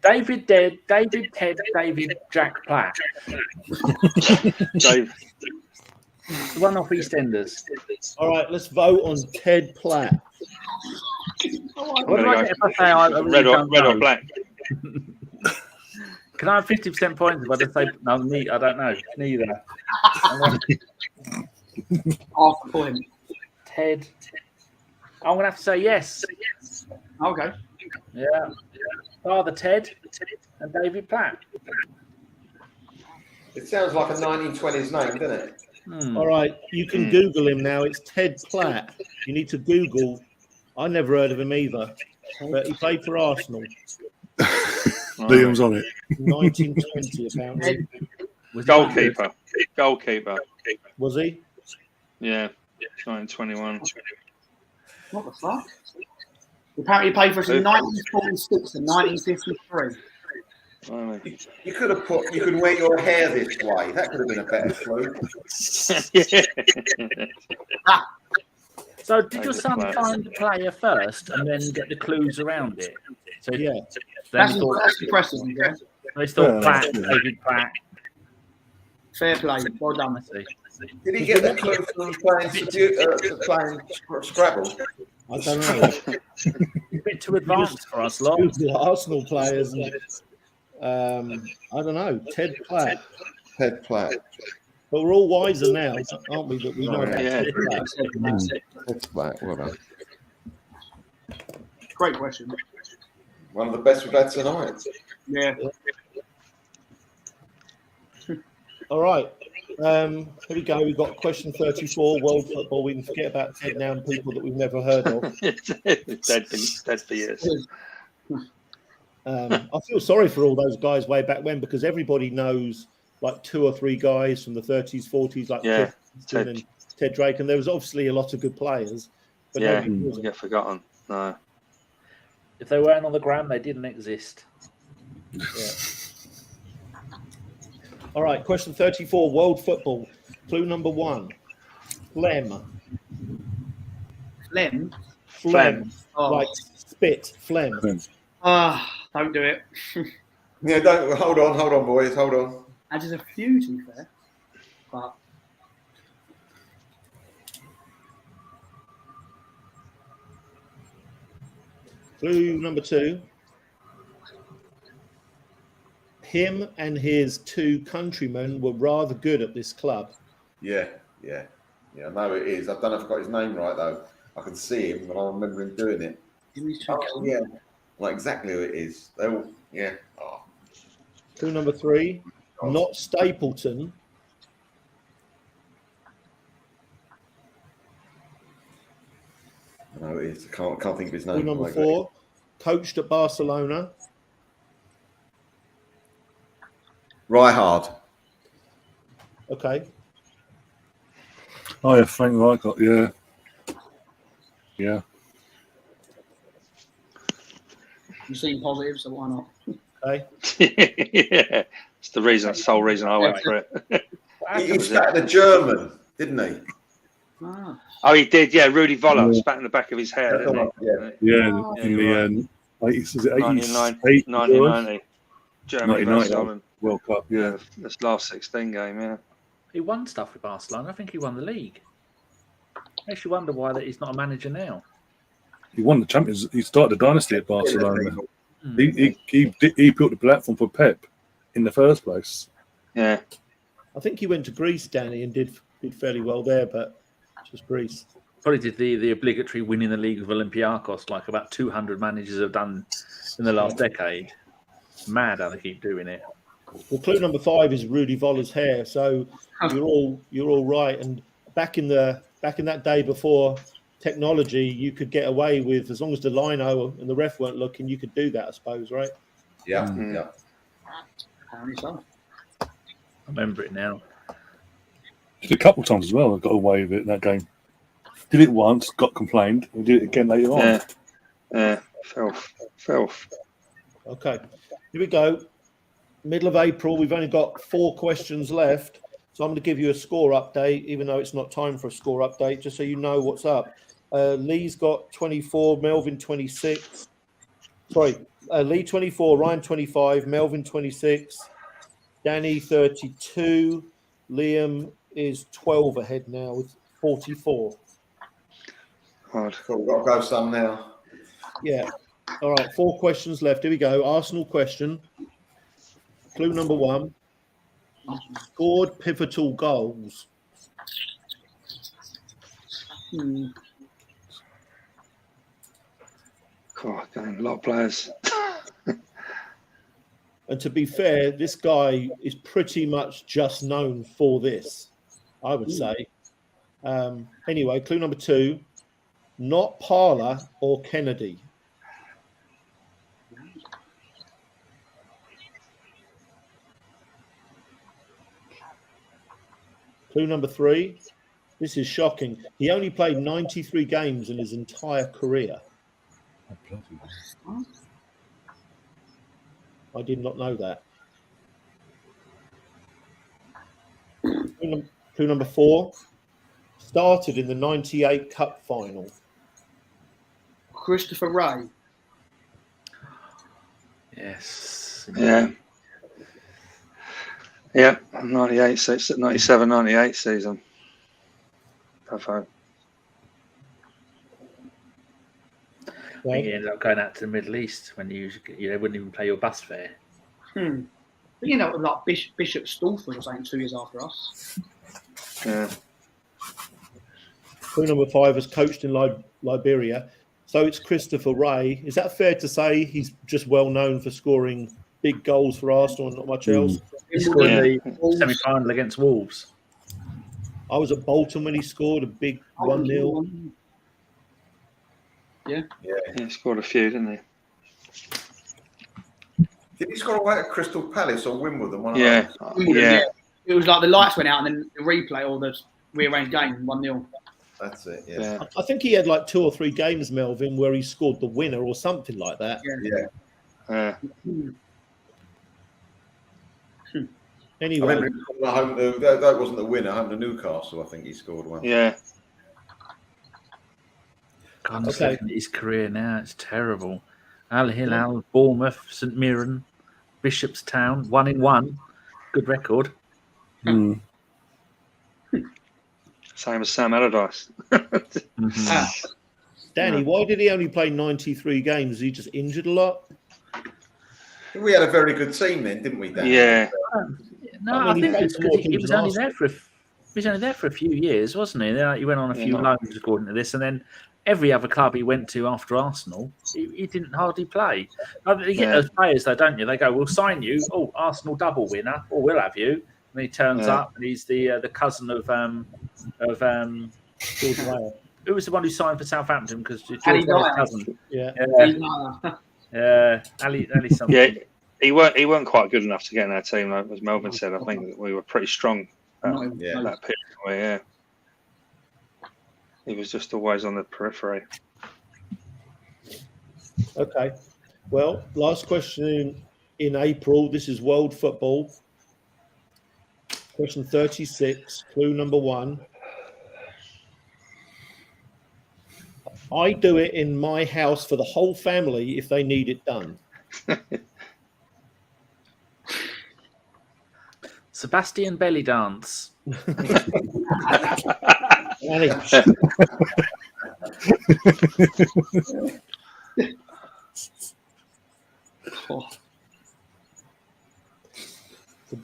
David Jack Platt. Dave. The one off EastEnders. All right, let's vote on Ted Platt. What do I get if I say I really red don't or know? black? Can I have 50% points if I just say no? I don't know. Neither. Half a point. Ted. I'm gonna have to say yes. Okay. Yeah. Father Ted and David Platt. It sounds like a 1920s name, doesn't it? All right, you can Google him now. It's Ted Platt. You need to Google. I never heard of him either, but he played for Arsenal. Liam's on it. 1920, apparently. Goalkeeper. Was he? Yeah. 1921. What the fuck? Apparently, he played for us in 1946 and 1953. You could have put. You could wear your hair this way. That could have been a better clue. So, did your son find the player first and then get the clues around it? So, Yeah. That's impressive. Yeah. They thought Platt, David Platt. Fair play. Well done. I see. Did he get the clue from playing Scrabble? I don't know. A bit too advanced for us, lot. Google Arsenal players. And, I don't know. Ted Platt. Ted Platt. But we're all wiser now, aren't we? That we know about Yeah. Ted Platt. Ted Platt. Well done. Great question. One of the best we've had tonight. Yeah. All right. Here we go. We've got question 34, world football. We can forget about Ted now and people that we've never heard of. dead for years. I feel sorry for all those guys way back when because everybody knows like 2 or 3 guys from the 30s, 40s, like Ted and Ted Drake. And there was obviously a lot of good players. But Get forgotten. No. If they weren't on the gram, they didn't exist. Yeah. All right, question 34, world football. Clue number 1. Phlegm. Phlegm. Oh. Like spit, phlegm. Don't do it. Yeah, don't. Hold on, boys. Hold on. And there's a few, to be fair. But Clue number 2. Him and his 2 countrymen were rather good at this club. Yeah. I know it is. I don't know if I got his name right though. I can see him, but I remember him doing it. Oh, yeah, like exactly who it is. They all, yeah. Oh. Clue number 3. Not Stapleton. No, it is. I can't think of his name. Clue number 4. Coached at Barcelona. Rijkaard. Okay. Oh yeah, Frank Rijkaard. Yeah. you've seen positives, so why not? Okay. Yeah, it's the sole reason I went for it. He spat the German, didn't he? Oh, he did. Yeah, Rudy Voller spat in the back of his head. Didn't he? Yeah. In the 80s, is it 1990 Germany versus Holland World Cup. Yeah, this last 16 game. Yeah, he won stuff with Barcelona. I think he won the league. Makes you wonder why that he's not a manager now. he won the Champions. He started the dynasty at Barcelona. He built the platform for Pep in the first place. Yeah, I think he went to Greece, Danny, and did fairly well there, but just Greece. Probably did the obligatory winning the league with Olympiacos, like about 200 managers have done in the last decade. It's mad how they keep doing it. Well, clue number 5 is Rudy Voller's hair. So you're all right. And back in that day before technology, you could get away with, as long as the lino and the ref weren't looking, you could do that, I suppose, right? Yeah. Apparently so. I remember it now. Did a couple of times as well. I got away with it in that game. Did it once, got complained, and did it again later on. Yeah. Filth. Okay, here we go. Middle of April. We've only got 4 questions left. So I'm going to give you a score update, even though it's not time for a score update, just so you know what's up. Lee's got 24, Melvin 26. Sorry, Lee 24, Ryan 25, Melvin 26, Danny 32, Liam is 12 ahead now with 44. Hard. Cool, we've got to go some now. Yeah. All right, 4 questions left. Here we go. Arsenal question. Clue number 1. Scored pivotal goals. God, damn, a lot of players. And to be fair, this guy is pretty much just known for this, I would say. Anyway, clue number 2. Not Parler or Kennedy. Clue number 3. This is shocking. He only played 93 games in his entire career. I did not know that. Clue number 4. Started in the 98 Cup final. Christopher Ray. Yes. Yeah, 97, 98 season. Tough. I think you ended up going out to the Middle East when you wouldn't even pay your bus fare. But you know, like Bishop Stortford or something 2 years after us. Yeah. Clue number 5 has coached in Liberia. So it's Christopher Ray. Is that fair to say he's just well known for scoring big goals for Arsenal and not much else? He scored in the semi-final against Wolves. I was at Bolton when he scored a big 1-0. Yeah. He scored a few, didn't he? Did he score away at Crystal Palace or Wimbledon? Yeah. It was like the lights went out and then the replay or the rearranged game 1-0. That's it. Yeah. I think he had like 2 or 3 games, Melvin, where he scored the winner or something like that. Yeah. Anyway, that wasn't the winner. Home to Newcastle, I think he scored one. Yeah. God, looking at his career now, it's terrible. Al Hilal, Bournemouth, St Mirren, Bishopstown, 1-1. Good record. Same as Sam Allardyce. Danny, why did he only play 93 games? He just injured a lot? We had a very good team then, didn't we, Danny? Yeah. No, I think it's because he was only there for a few years, wasn't he? He went on a few loans according to this, and then every other club he went to after Arsenal, he didn't hardly play. You get those players, though, don't you? They go, "We'll sign you." Oh, Arsenal double winner. Oh, we'll have you. And he turns up, and he's the cousin of George Weah. Who was the one who signed for Southampton? Because George Weah's cousin. Ali something. Yeah, he weren't quite good enough to get in our team, like as Melvin said. I think that we were pretty strong that period. He was just always on the periphery. Okay. Well, last question in April. This is world football. Question 36, clue number 1. I do it in my house for the whole family if they need it done. Sebastian Belly Dance. The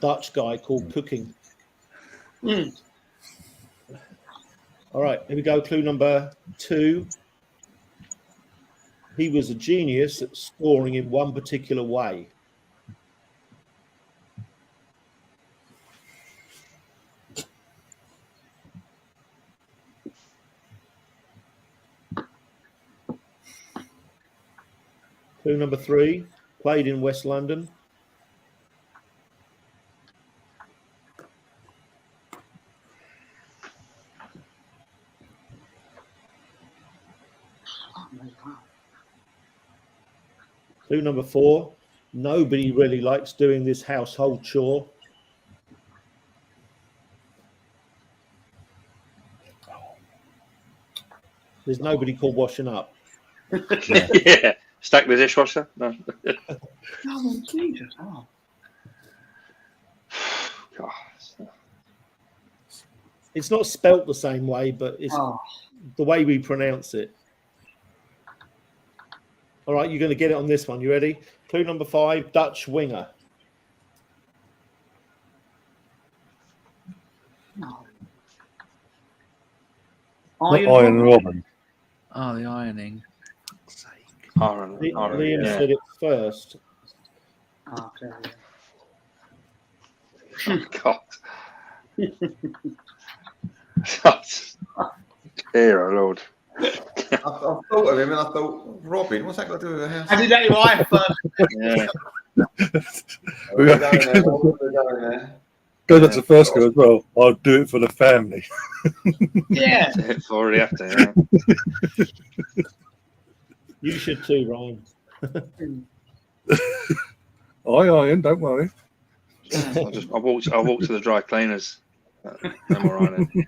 Dutch guy called Cooking. All right, here we go. Clue number 2. He was a genius at scoring in one particular way. Clue number 3, played in West London. Clue number 4. Nobody really likes doing this household chore. There's nobody called washing up. Yeah. Stack the dishwasher? No. Oh, Jesus. Oh. God. It's not spelt the same way, but it's the way we pronounce it. All right, you're going to get it on this one. You ready? Clue number 5, Dutch winger. No. Not Iron Robin. Oh, the ironing. Liam said it first. Oh, okay. God. God. Dear Lord. I thought of him and I thought, Robin, what's that got to do with the house? I did that in my first. Yeah. We're going there. We're going there. Go back to the first go as well. I'll do it for the family. Yeah. It's already after, yeah. You should too, Ryan. I iron, don't worry. I'll walk to the dry cleaners. No more ironing.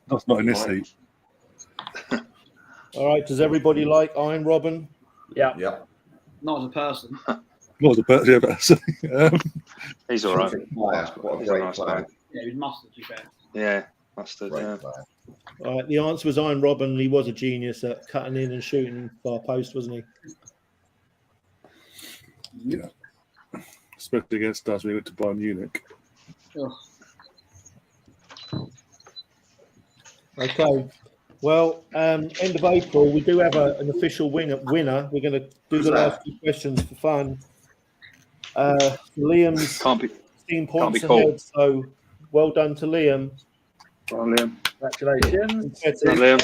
That's not in this heat. All right, does everybody like Iron Robin? Yeah. Yeah. Not as a person. What was the birthday about? He's all right. What a He's a great nice player. guy. Yeah, he's mustard, to be fair. Yeah, mustard. Great Yeah. player. All right, the answer was Iron Robin. He was a genius at cutting in and shooting far post, wasn't he? Yeah. Especially against us, we went to Bayern Munich. Oh. Okay. Well, end of April, we do have an official winner. We're going to do the last 2 questions for fun. Liam's Can't be 16 points be called. ahead, so well done to Liam. Well, Liam. Congratulations. Confetti. Well, Liam.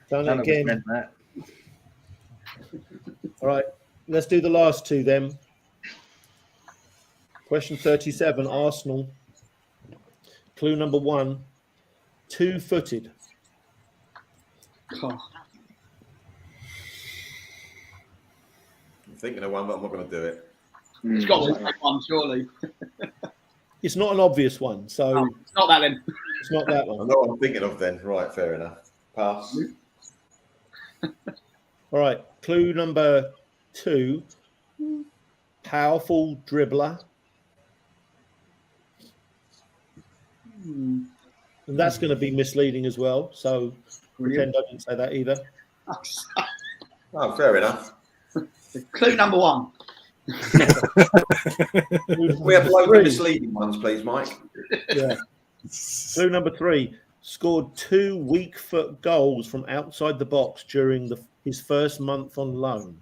Done None it of us again. meant that. All right, let's do the last 2 then. Question 37, Arsenal. Clue number 1, 2-footed. Oh. I'm thinking of one, but I'm not going to do it. It's got to be one, surely. It's not an obvious one, so Oh, it's not that then. it's not that I one. know what I'm thinking of then. Right, fair enough. Pass. All right, clue number 2, powerful dribbler. Hmm. And that's going to be misleading as well, so pretend I didn't say that either. Oh, fair enough. Clue number 1. We have loads of misleading ones, please, Mike. Yeah. Clue number 3, scored 2 weak foot goals from outside the box during his first month on loan.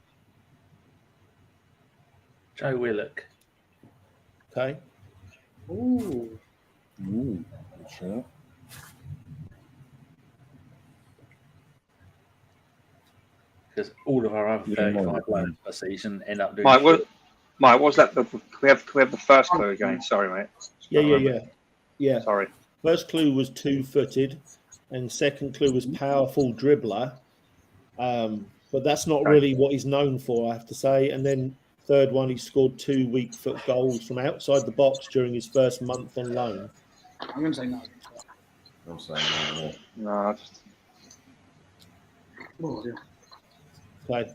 Joe Willock. Okay. Ooh. Ooh, sure. Because all of our other Yeah, 35 Mike. loans per season end up doing Mike, shit. Mike, what's that? Can we have the first clue again? Sorry, mate. Yeah. Sorry. First clue was 2-footed, and second clue was powerful dribbler. But that's not really what he's known for, I have to say. And then third one, he scored 2 weak foot goals from outside the box during his first month on loan. I'm going to say no. I'm saying no more. No, I just Oh, dear. Okay.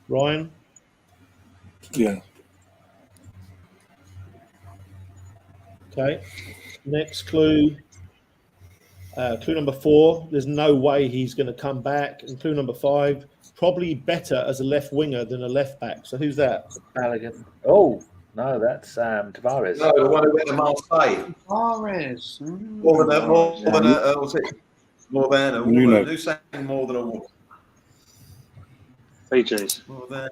Ryan? Yeah. Okay. Next clue. Clue number 4, there's no way he's going to come back. And clue number 5, probably better as a left winger than a left back. So who's that? Balogun. Oh, no, that's Tavares. No, the one who went to Marseille. Suarez. More than a what's it? More than a woman. Nuno. Who's saying more than a woman? PJs. More than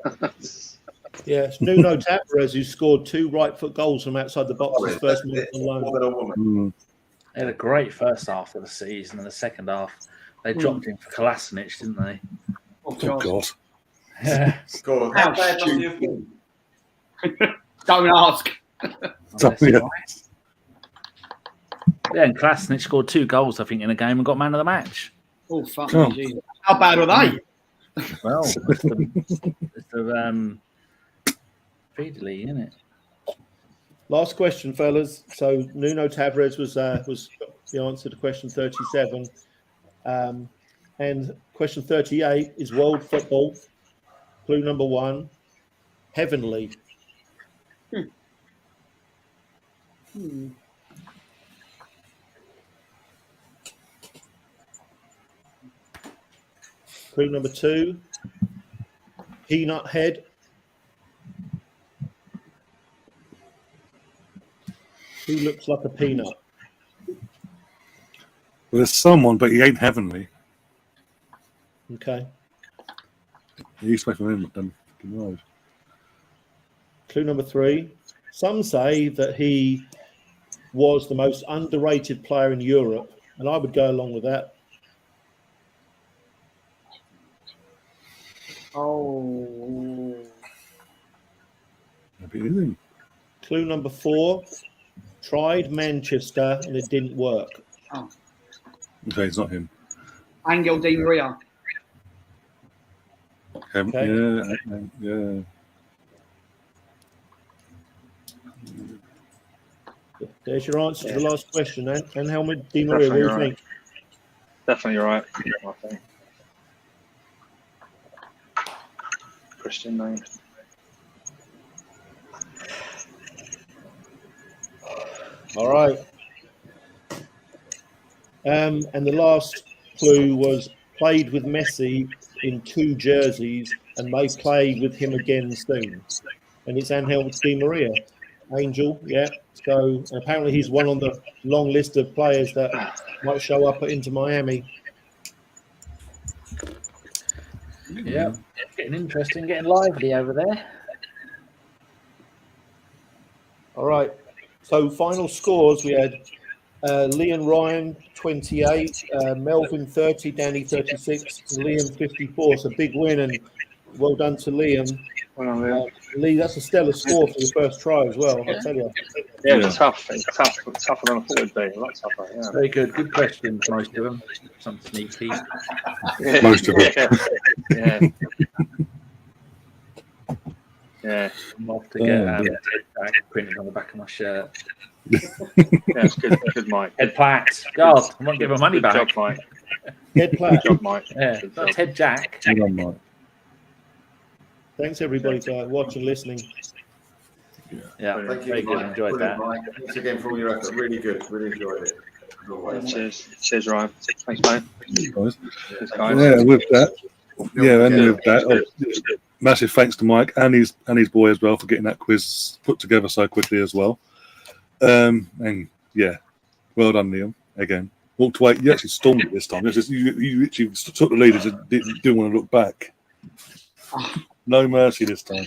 Yeah, it's Nuno Tavares, who scored 2 right foot goals from outside the box his first month on more loan. than a woman. Mm. They had a great first half of the season, and the second half, they dropped him for Kolasinac, didn't they? Oh, Oh, God. Yeah. God, how bad does he have been? Don't ask. Unless he Yeah. likes. Yeah, and Klasnic scored 2 goals, I think, in a game and got man of the match. Oh, fuck Oh. me, Jesus. How bad were they? Well, it's the Feedly, isn't it? Last question, fellas. So Nuno Tavares was the answer to question 37. And question 38 is world football. Clue number 1, heavenly. Clue number 2, peanut head. Who looks like a peanut? Well, there's someone, but he ain't heavenly. Okay. He used to play for him, but then fucking road. Clue number 3. Some say that he was the most underrated player in Europe, and I would go along with that. Oh. Maybe it isn't. Clue number 4. Tried Manchester and it didn't work. Okay, it's not him. Angel Di Maria. Okay. Yeah. There's your answer to the last question, and Helmut Di Maria. What do you think? Definitely right. I think. Christian name. All right. And the last clue was played with Messi in 2 jerseys and may play with him again soon. And it's Angel Di Maria. Angel, yeah. So apparently he's one on the long list of players that might show up at Inter Miami. Yeah, it's getting interesting, getting lively over there. All right. So final scores, we had Lee and Ryan 28, Melvin 30, Danny 36, and Liam 54. So big win, and well done to Liam. Lee, that's a stellar score for your first try as well, I tell you. Yeah, it's tough. It's tough. It's tougher than I thought it'd be. A lot tougher. Yeah. Very good. Good questions, most of them. Some sneaky. Yeah. Most of it. Yeah. Yeah. I'm off to get tag printed on the back of my shirt. Yeah, it's good. Good, Mike. Head Platt. God, I won't give my money back. Good job, Mike. Head Platt. Good job, Mike. Yeah, Good that's job. Head Jack. Hang on, Mike. Thanks everybody for watching, listening. Yeah, Thank you, very good. Mike. Enjoyed Brilliant, that. Mike. Thanks again for all your effort. Really good. Really enjoyed it. As always. Cheers, Ryan. Thanks, mate. Guys. Cheers, guys. Yeah, with that, massive thanks to Mike and his boy as well for getting that quiz put together so quickly as well. And yeah, well done, Liam. Again, walked away. You actually stormed it this time. You literally took the lead and didn't want to look back. No mercy this time.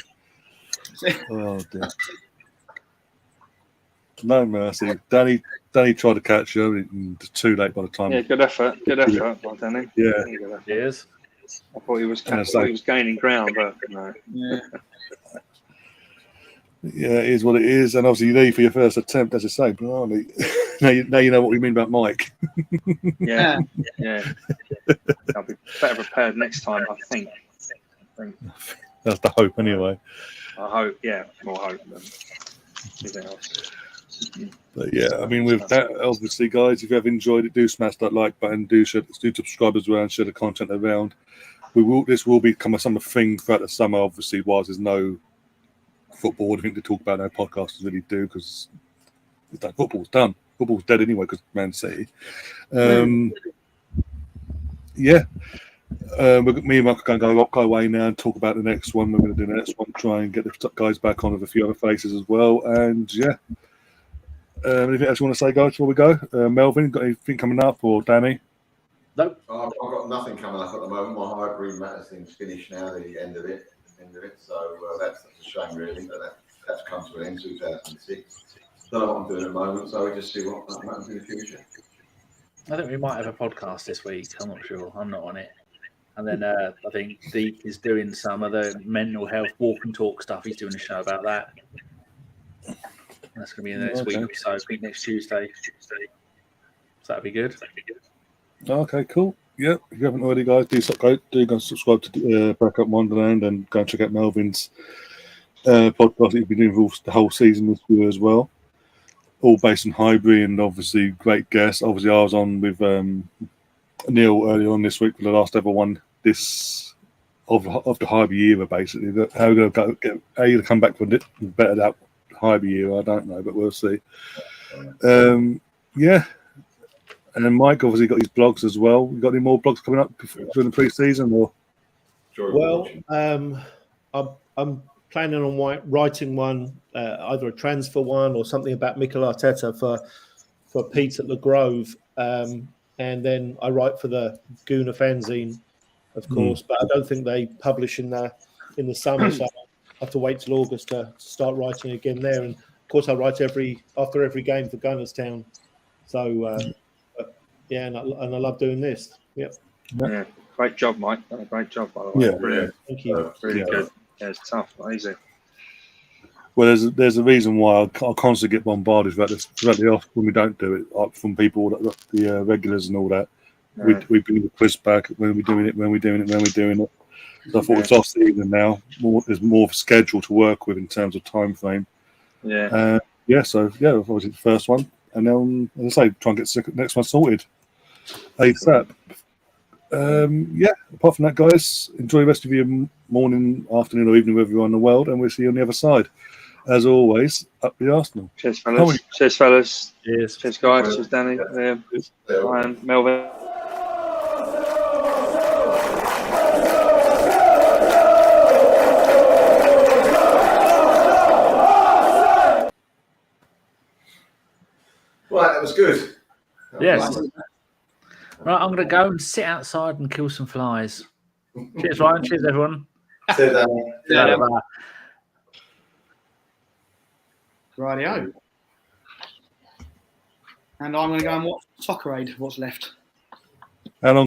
Oh dear. No mercy. Danny tried to catch her. It's too late by the time. Yeah, good effort. Good effort, by Danny. Yeah. Good effort. Cheers. I thought he was gaining ground, but no. Yeah. Yeah, it is what it is, and obviously you need for your first attempt, as I say. But now you know what we mean about Mike. Yeah. I'll be better prepared next time, I think. That's the hope, anyway. I hope, yeah, more hope than anything else. But yeah, I mean, with that, obviously, guys, if you have enjoyed it, do smash that like button, do subscribe as well, and share the content around. This will become a summer thing throughout the summer, obviously, whilst there's no football or anything to talk about. No podcasters really do, because football's done. Football's dead anyway because Man City. Yeah. Me and Mark are going to go away now and talk about the next one. We're going to do the next one, try and get the guys back on with a few other faces as well. And yeah. Anything else you want to say, guys, before we go? Melvin, got anything coming up, or Danny? Nope. I've got nothing coming up at the moment. My hybrid matters thing's finished now, the end of it. So that's a shame, really, but that's come to an end 2006. Don't know what I'm doing at the moment, so we just see what happens in the future. I think we might have a podcast this week. I'm not sure. I'm not on it. And then I think Deek is doing some other mental health walk and talk stuff. He's doing a show about that. That's going to be in the next week or so. I think next Tuesday. So that'd be good. Okay, cool. Yeah, if you haven't already, guys, do go and subscribe to Backup Wonderland and go and check out Melvin's podcast that he's been doing for the whole season this year as well. All based on Highbury and obviously great guests. Obviously, I was on with Neil earlier on this week for the last ever one of the Highbury era, basically. How you're going to come back from it better that Highbury era, I don't know, but we'll see. Yeah. And then Mike obviously got his blogs as well. You got any more blogs coming up during the pre-season, or? Well, I'm planning on writing one, either a transfer one or something about Mikel Arteta for Pete at the Grove, and then I write for the Gooner fanzine, of course. But I don't think they publish in the summer, so I have to wait till August to start writing again there. And of course, I write after every game for Gunnerstown. So. Yeah, and I love doing this. Yep. Yeah, great job, Mike. Done a great job, by the way. Yeah, brilliant. Thank you. Really good. Yeah, it's tough, not easy. Well, there's a reason why I constantly get bombarded throughout the off when we don't do it, like from people, the regulars and all that. Yeah. We bring the quiz back when we're doing it. So I thought it's off season now. There's more of a schedule to work with in terms of time frame. Yeah. Obviously the first one, and then as I say, try and get the next one sorted ASAP. Apart from that, guys, enjoy the rest of your morning, afternoon, or evening, wherever you are in the world, and we'll see you on the other side. As always, up the Arsenal. Cheers, fellas. Cheers, fellas. Cheers. Cheers, guys. Cheers, Danny. Ryan, Melvin. Right, that was good. Yes. Right, I'm going to go and sit outside and kill some flies. Cheers, Ryan. Cheers, everyone. Rightio. And I'm going to go and watch Soccer Aid, what's left. How long?